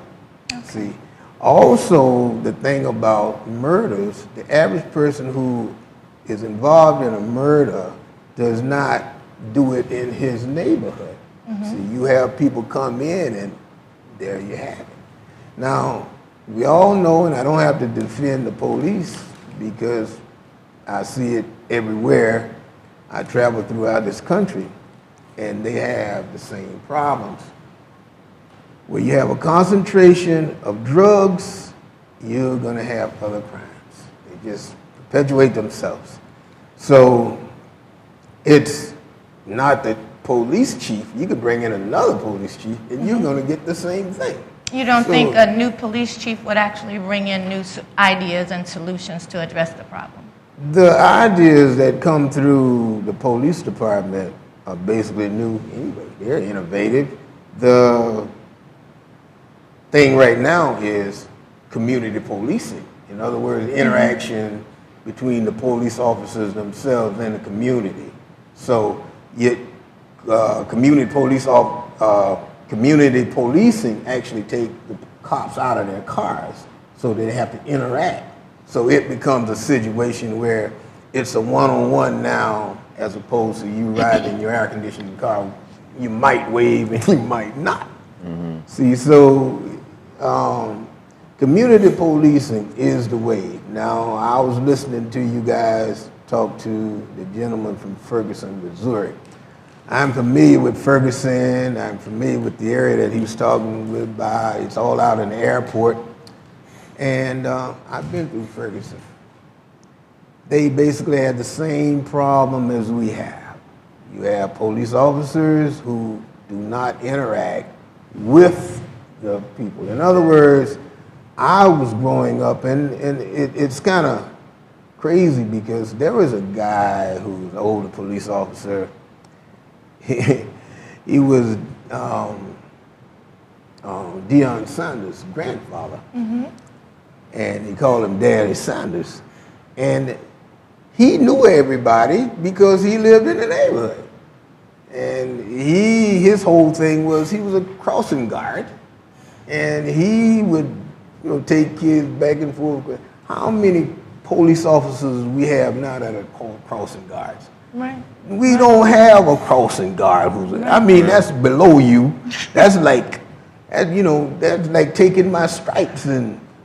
See, also the thing about murders, the average person who is involved in a murder does not do it in his neighborhood. See, you have people come in and there you have it. Now, we all know, and I don't have to defend the police because I see it everywhere. I travel throughout this country and they have the same problems. Where you have a concentration of drugs, you're gonna have other crimes. They just perpetuate themselves. So it's not the police chief. You could bring in another police chief and you're gonna get the same thing. You don't think a new police chief would actually bring in new ideas and solutions to address the problem? The ideas that come through the police department are basically new anyway. They're innovative. The thing right now is community policing. In other words, interaction between the police officers themselves and the community. So community policing actually take the cops out of their cars, so they have to interact. So it becomes a situation where it's a one-on-one now, as opposed to you riding in your air-conditioned car. You might wave and you might not. See, so community policing is the way. Now, I was listening to you guys talk to the gentleman from Ferguson, Missouri. I'm familiar with Ferguson. I'm familiar with the area that he was talking with by. It's all out in the airport. And I've been through Ferguson. They basically had the same problem as we have. You have police officers who do not interact with the people. In other words, I was growing up, and it's kind of crazy because there was a guy who was an older police officer. He was Deion Sanders' grandfather, and he called him Daddy Sanders. And he knew everybody because he lived in the neighborhood. And his whole thing was he was a crossing guard, and he would take kids back and forth. How many police officers we have now that are called crossing guards? Right. We don't have a crossing guard I mean, that's below you. That's like, that's like taking my stripes.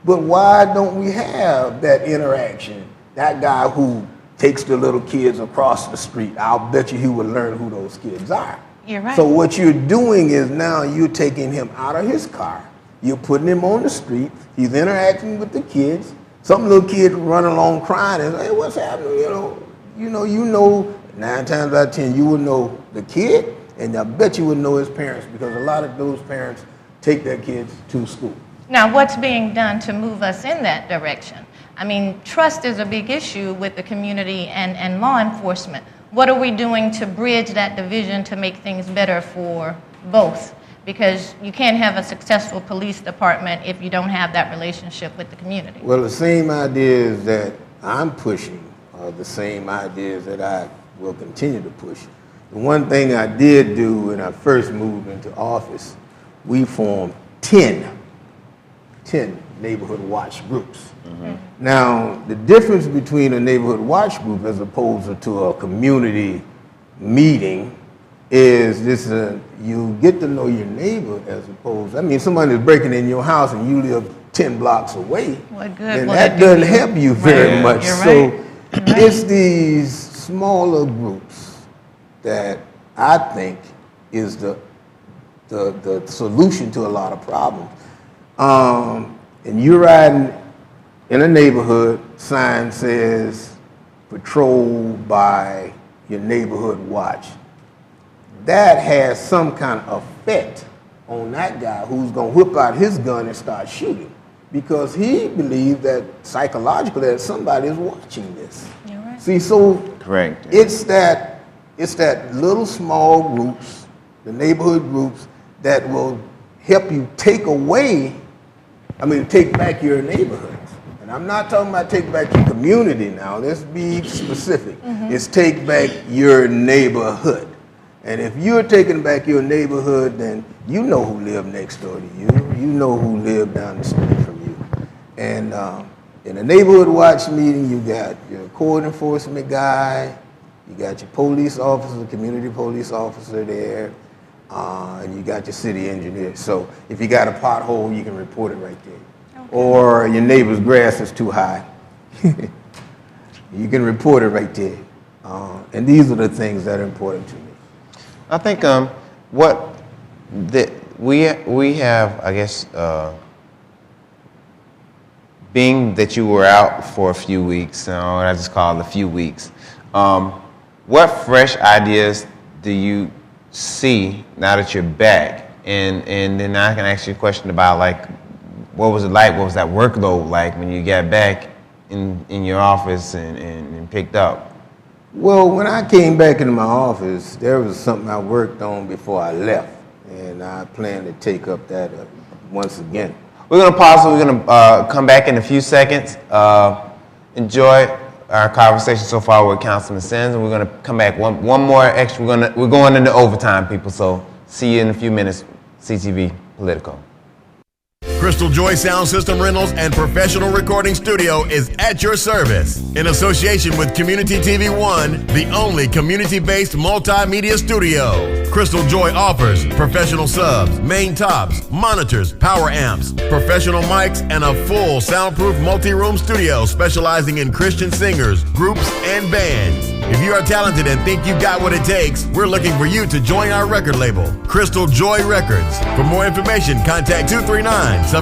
But why don't we have that interaction? That guy who takes the little kids across the street, I'll bet you he would learn who those kids are. You're right. So what you're doing is now you're taking him out of his car. You're putting him on the street. He's interacting with the kids. Some little kid run along crying and say, hey, what's happening? You know, 9 times out of 10, you would know the kid, and I bet you would know his parents because a lot of those parents take their kids to school. Now, what's being done to move us in that direction? I mean, trust is a big issue with the community and law enforcement. What are we doing to bridge that division to make things better for both? Because you can't have a successful police department if you don't have that relationship with the community. Well, the same ideas that I'm pushing are the same ideas that I will continue to push. The one thing I did do when I first moved into office, we formed 10 neighborhood watch groups. Now, the difference between a neighborhood watch group as opposed to a community meeting is you get to know your neighbor as opposed, somebody's breaking in your house and you live 10 blocks away, then that doesn't help you very much. So it's these smaller groups that I think is the solution to a lot of problems. And you're riding in a neighborhood, sign says patrolled by your neighborhood watch. That has some kind of effect on that guy who's going to whip out his gun and start shooting because he believes that psychologically that somebody is watching this. You're right. See, so Correct. It's that little small groups, the neighborhood groups that will help you take back your neighborhoods. And I'm not talking about take back your community now. Let's be specific. It's take back your neighborhood. And if you're taking back your neighborhood, then you know who lived next door to you. You know who lived down the street from you. And in a neighborhood watch meeting, you got your code enforcement guy, you got your police officer, community police officer there, and you got your city engineer. So if you got a pothole, you can report it right there. Okay. Or your neighbor's grass is too high. You can report it right there. And these are the things that are important to me. I think we have, I guess, being that you were out for a few weeks, I just call it a few weeks, what fresh ideas do you see now that you're back? And then I can ask you a question about, like, what was it like? What was that workload like when you got back in your office and picked up? Well, when I came back into my office, there was something I worked on before I left, and I plan to take up that once again. We're going to pause, we're going to come back in a few seconds. Enjoy our conversation so far with Councilman Simms, and we're going to come back one more extra. We're going into overtime, people, so see you in a few minutes. CTV Politico. Crystal Joy Sound System Rentals and Professional Recording Studio is at your service in association with Community TV One, the only community-based multimedia studio. Crystal Joy offers professional subs, main tops, monitors, power amps, professional mics, and a full soundproof multi-room studio specializing in Christian singers, groups, and bands. If you are talented and think you've got what it takes, we're looking for you to join our record label, Crystal Joy Records. For more information, contact 239-771-2560.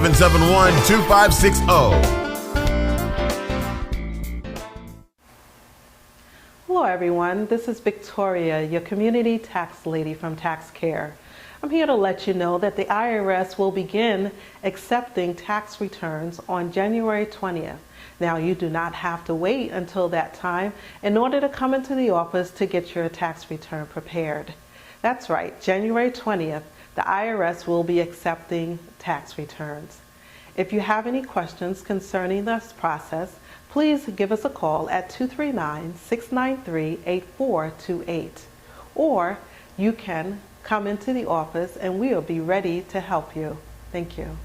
Hello everyone, this is Victoria, your community tax lady from Tax Care. I'm here to let you know that the IRS will begin accepting tax returns on January 20th. Now, you do not have to wait until that time in order to come into the office to get your tax return prepared. That's right, January 20th, the IRS will be accepting tax returns. If you have any questions concerning this process, please give us a call at 239-693-8428, or you can come into the office and we'll be ready to help you. Thank you.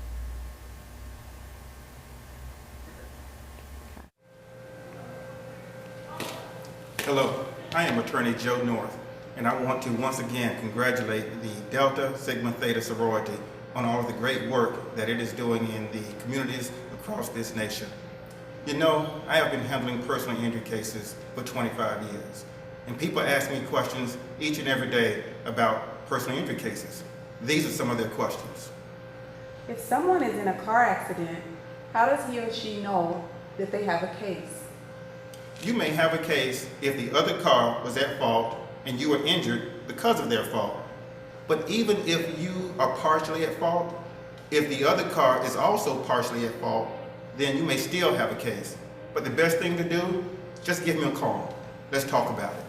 Hello, I am Attorney Joe North, and I want to once again congratulate the Delta Sigma Theta sorority on all of the great work that it is doing in the communities across this nation. You know, I have been handling personal injury cases for 25 years, and people ask me questions each and every day about personal injury cases. These are some of their questions. If someone is in a car accident, how does he or she know that they have a case? You may have a case if the other car was at fault and you were injured because of their fault. But even if you are partially at fault, if the other car is also partially at fault, then you may still have a case. But the best thing to do, just give me a call. Let's talk about it.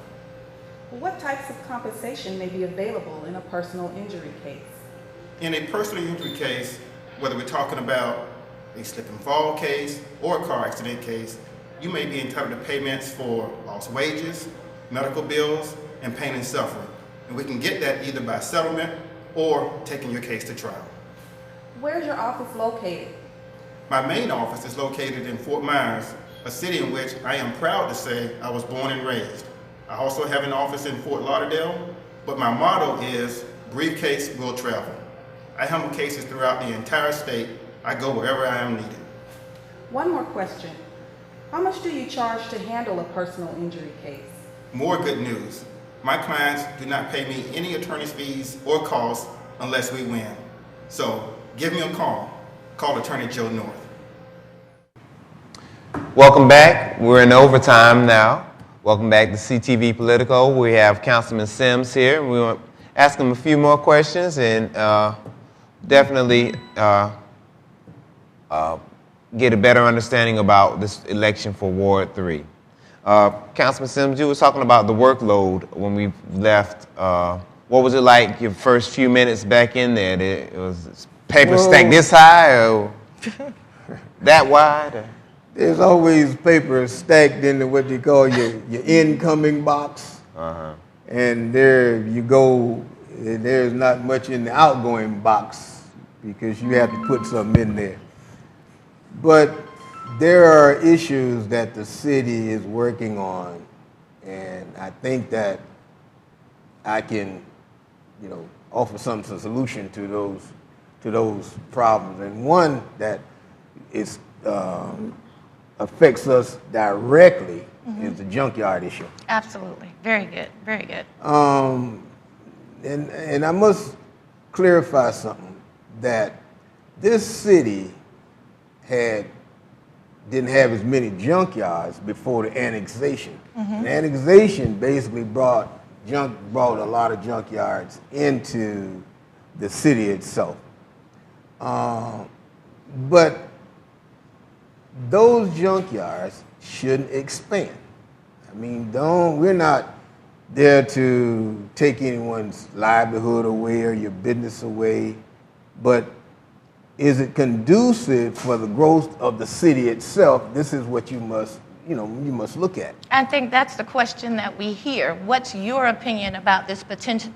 What types of compensation may be available in a personal injury case? In a personal injury case, whether we're talking about a slip and fall case or a car accident case, you may be entitled to payments for lost wages, medical bills, and pain and suffering. And we can get that either by settlement or taking your case to trial. Where's your office located? My main office is located in Fort Myers, a city in which I am proud to say I was born and raised. I also have an office in Fort Lauderdale, but my motto is, briefcase will travel. I handle cases throughout the entire state. I go wherever I am needed. One more question. How much do you charge to handle a personal injury case? More good news. My clients do not pay me any attorney's fees or costs unless we win. So give me a call. Call Attorney Joe North. Welcome back. We're in overtime now. Welcome back to CTV Politico. We have Councilman Simms here. We want to ask him a few more questions and definitely get a better understanding about this election for Ward 3. Councilman Simms, you were talking about the workload when we left. What was it like your first few minutes back in there? It was paper stacked this high or that wide? Or? There's always paper stacked into what they call your incoming box. And there you go, there's not much in the outgoing box because you have to put something in there. But there are issues that the city is working on, and I think that I can, offer some solution to those problems. And one that is affects us directly is the junkyard issue. Absolutely. Very good. Very good. And I must clarify something, that this city didn't have as many junkyards before the annexation. The annexation basically brought a lot of junkyards into the city itself. But those junkyards shouldn't expand. I mean, we're not there to take anyone's livelihood away or your business away, but is it conducive for the growth of the city itself? This is what you must look at. I think that's the question that we hear. What's your opinion about this petition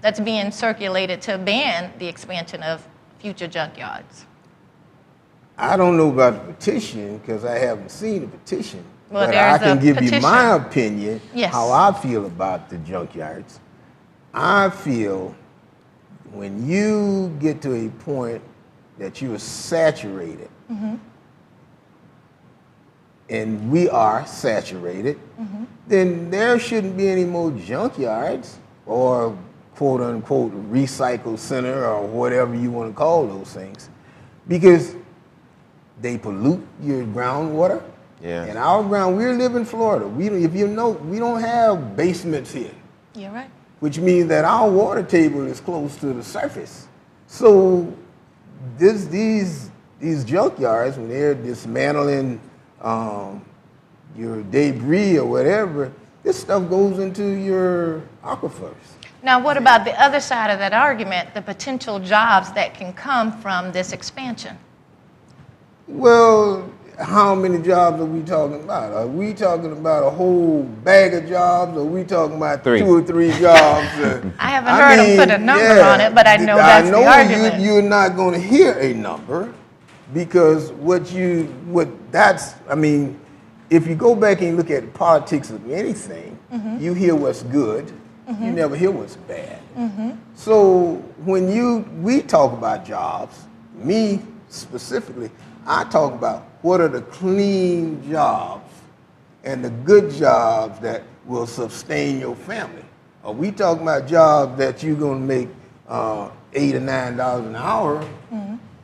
that's being circulated to ban the expansion of future junkyards? I don't know about the petition because I haven't seen the petition. Well, but I can give petition. you my opinion, Yes. how I feel about the junkyards. I feel when you get to a point that you are saturated, and we are saturated, then there shouldn't be any more junkyards or quote unquote recycle center or whatever you want to call those things, because they pollute your groundwater. Yeah. And our ground, we live in Florida. We don't have basements here. You're right. which means that our water table is close to the surface. So these junkyards, when they're dismantling your debris or whatever, this stuff goes into your aquifers. Now, what about the other side of that argument, the potential jobs that can come from this expansion? Well, how many jobs are we talking about? Are we talking about a whole bag of jobs, or are we talking about 3 or 3 jobs? I haven't heard him put a number on it, but I know that's the argument. You're not going to hear a number, because if you go back and look at politics of anything, you hear what's good, you never hear what's bad. So when we talk about jobs, me specifically, I talk about what are the clean jobs and the good jobs that will sustain your family. Are we talking about jobs that you're going to make $8 or $9 an hour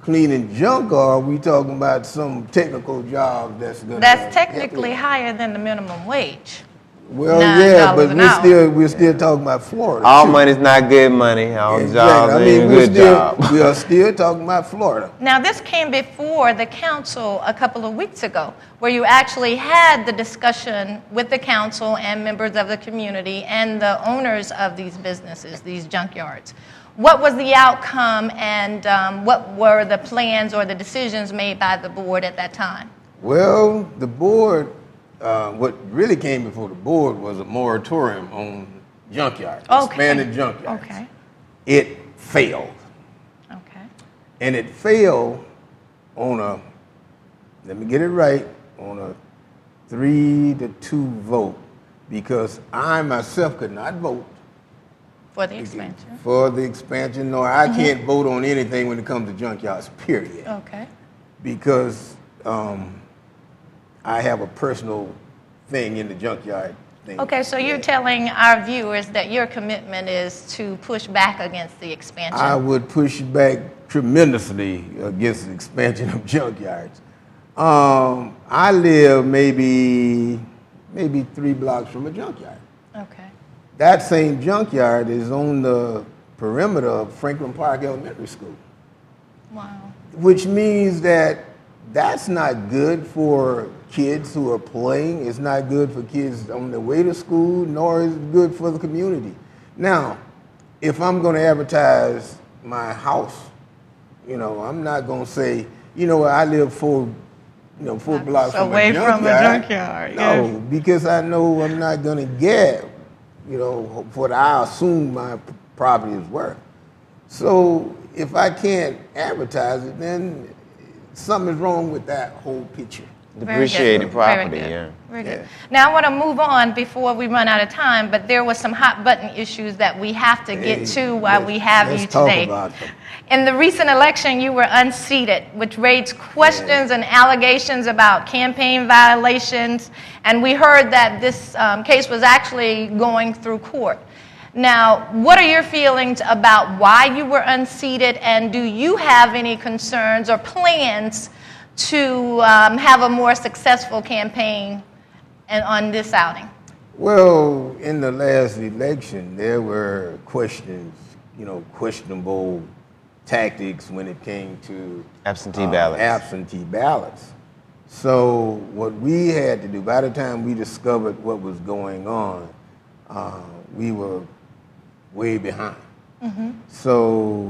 cleaning junk, or are we talking about some technical job that's going to... That's technically higher than the minimum wage. Well, yeah, but we're still talking about Florida. All money's not good money. All jobs ain't good jobs. We are still talking about Florida. Now, this came before the council a couple of weeks ago, where you actually had the discussion with the council and members of the community and the owners of these businesses, these junkyards. What was the outcome, and what were the plans or the decisions made by the board at that time? Well, the board... what really came before the board was a moratorium on junkyards, expanded junkyards. Okay. It failed. Okay. And it failed on let me get it right, on a 3-2 vote, because I myself could not vote for the expansion. For the expansion, nor I can't vote on anything when it comes to junkyards, period. Okay. Because I have a personal thing in the junkyard thing. Okay, so you're telling our viewers that your commitment is to push back against the expansion. I would push back tremendously against the expansion of junkyards. I live maybe 3 blocks from a junkyard. Okay. That same junkyard is on the perimeter of Franklin Park Elementary School. Wow. Which means that's not good for kids who are playing. It's not good for kids on their way to school, nor is it good for the community. Now, if I'm going to advertise my house, I'm not going to say, I live 4 blocks away from a junkyard. No, because I know I'm not going to get, what I assume my property is worth. So if I can't advertise it, then something is wrong with that whole picture. Depreciated property, Very good. Now I want to move on before we run out of time, but there was some hot button issues that we have to get to while we have you today. Talk about them. In the recent election, you were unseated, which raised questions and allegations about campaign violations, and we heard that this case was actually going through court. Now, what are your feelings about why you were unseated, and do you have any concerns or plans to have a more successful campaign on this outing? Well, in the last election, there were questionable tactics when it came to absentee ballots. So what we had to do, by the time we discovered what was going on, we were way behind. So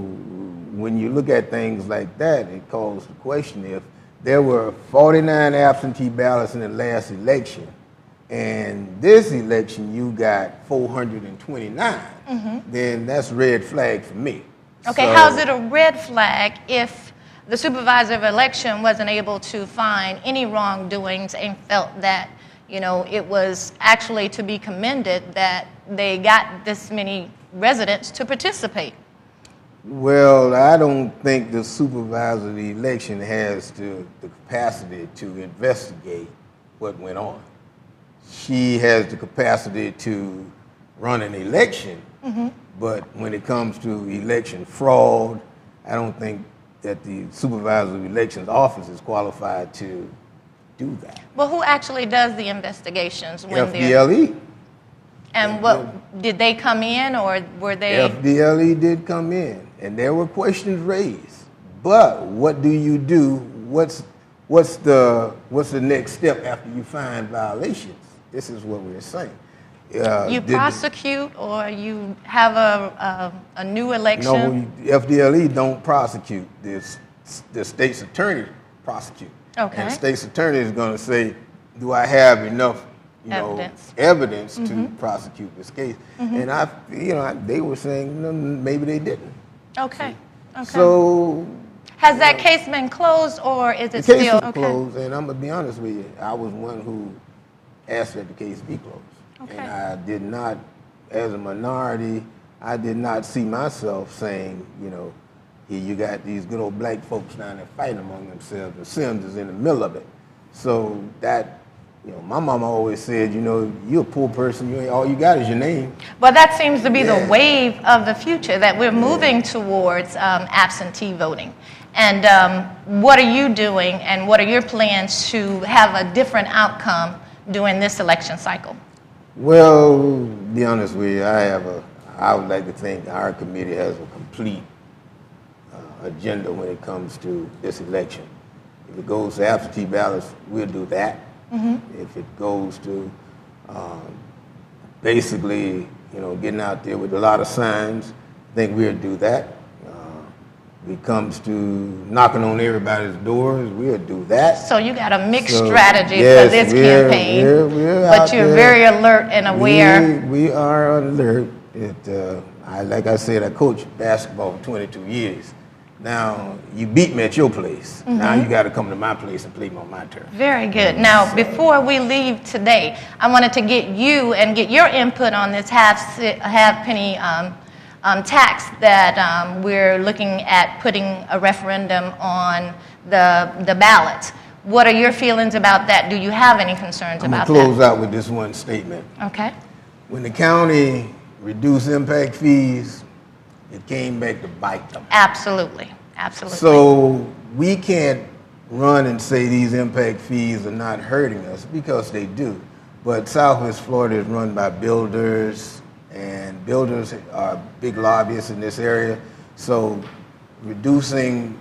when you look at things like that, it calls the question, if there were 49 absentee ballots in the last election, and this election you got 429, then that's a red flag for me. Okay, how's it a red flag if the supervisor of election wasn't able to find any wrongdoings and felt that, it was actually to be commended that they got this many residents to participate? Well, I don't think the supervisor of the election has the capacity to investigate what went on. She has the capacity to run an election, but when it comes to election fraud, I don't think that the supervisor of elections office is qualified to do that. Well, who actually does the investigations? FDLE. And what did they come in, or were they? FDLE did come in, and there were questions raised. But what do you do? What's the next step after you find violations? This is what we're saying. You prosecute, or you have a new election? No, FDLE don't prosecute. The state's attorney prosecute. Okay. And the state's attorney is going to say, do I have enough evidence to prosecute this case? And they were saying, no, maybe they didn't. Okay. So has that case been closed, or is it still? The case still is closed, and I'm going to be honest with you. I was one who asked that the case be closed. Okay. And I did not, as a minority, I did not see myself saying, here you got these good old black folks down there fighting among themselves, and Simms is in the middle of it. So that, my mama always said, you're a poor person, all you got is your name. Well, that seems to be the wave of the future, that we're moving towards absentee voting. And what are you doing, and what are your plans to have a different outcome during this election cycle? Well, to be honest with you, I would like to think our committee has a complete agenda when it comes to this election. If it goes to absentee ballots, we'll do that. If it goes to basically, getting out there with a lot of signs, I think we'll do that. If it comes to knocking on everybody's doors, we'll do that. So you got a mixed strategy for this campaign, but you're very alert and aware. We are alert. Like I said, I coached basketball for 22 years. Now, you beat me at your place. Now you got to come to my place and play on my turf. Very good. Now, before we leave today, I wanted to get you and get your input on this half-penny tax that we're looking at putting a referendum on the ballot. What are your feelings about that? Do you have any concerns about that? I'm going to close out with this one statement. Okay. When the county reduced impact fees, it came back to bite them. Absolutely. Absolutely. So we can't run and say these impact fees are not hurting us, because they do. But Southwest Florida is run by builders, and builders are big lobbyists in this area. So reducing,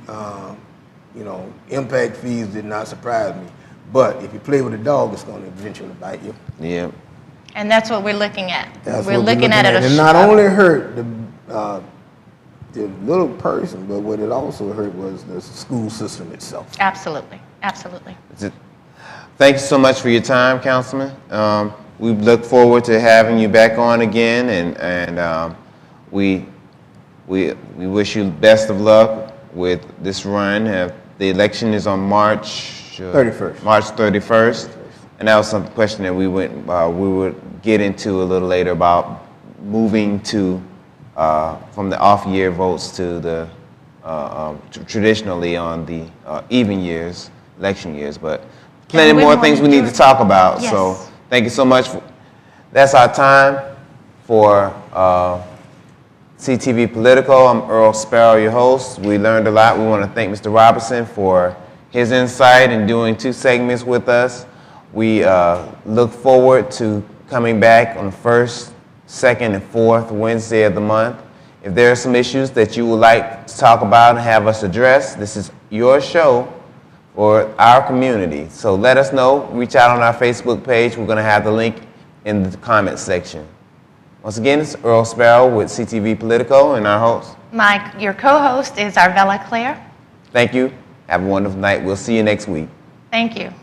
impact fees did not surprise me. But if you play with a dog, it's going to eventually bite you. Yeah. And that's what we're looking at. We're looking at it. And not only hurt the little person, but what it also hurt was the school system itself. Absolutely. Absolutely. Thank you so much for your time, Councilman. We look forward to having you back on again, and we wish you best of luck with this run. The election is on March 31st. March 31st, and that was some question that we would get into a little later about moving to from the off-year votes to the traditionally on the even years, election years, but plenty more things we need to talk about. Yes. So thank you so much. That's our time for CTV Politico. I'm Earl Sparrow, your host. We learned a lot. We want to thank Mr. Robertson for his insight and doing 2 segments with us. We look forward to coming back on the 1st, 2nd, and 4th Wednesday of the month. If there are some issues that you would like to talk about and have us address, this is your show for our community. So let us know. Reach out on our Facebook page. We're going to have the link in the comments section. Once again, it's Earl Sparrow with CTV Politico and our host. Your co-host is Arvella Claire. Thank you. Have a wonderful night. We'll see you next week. Thank you.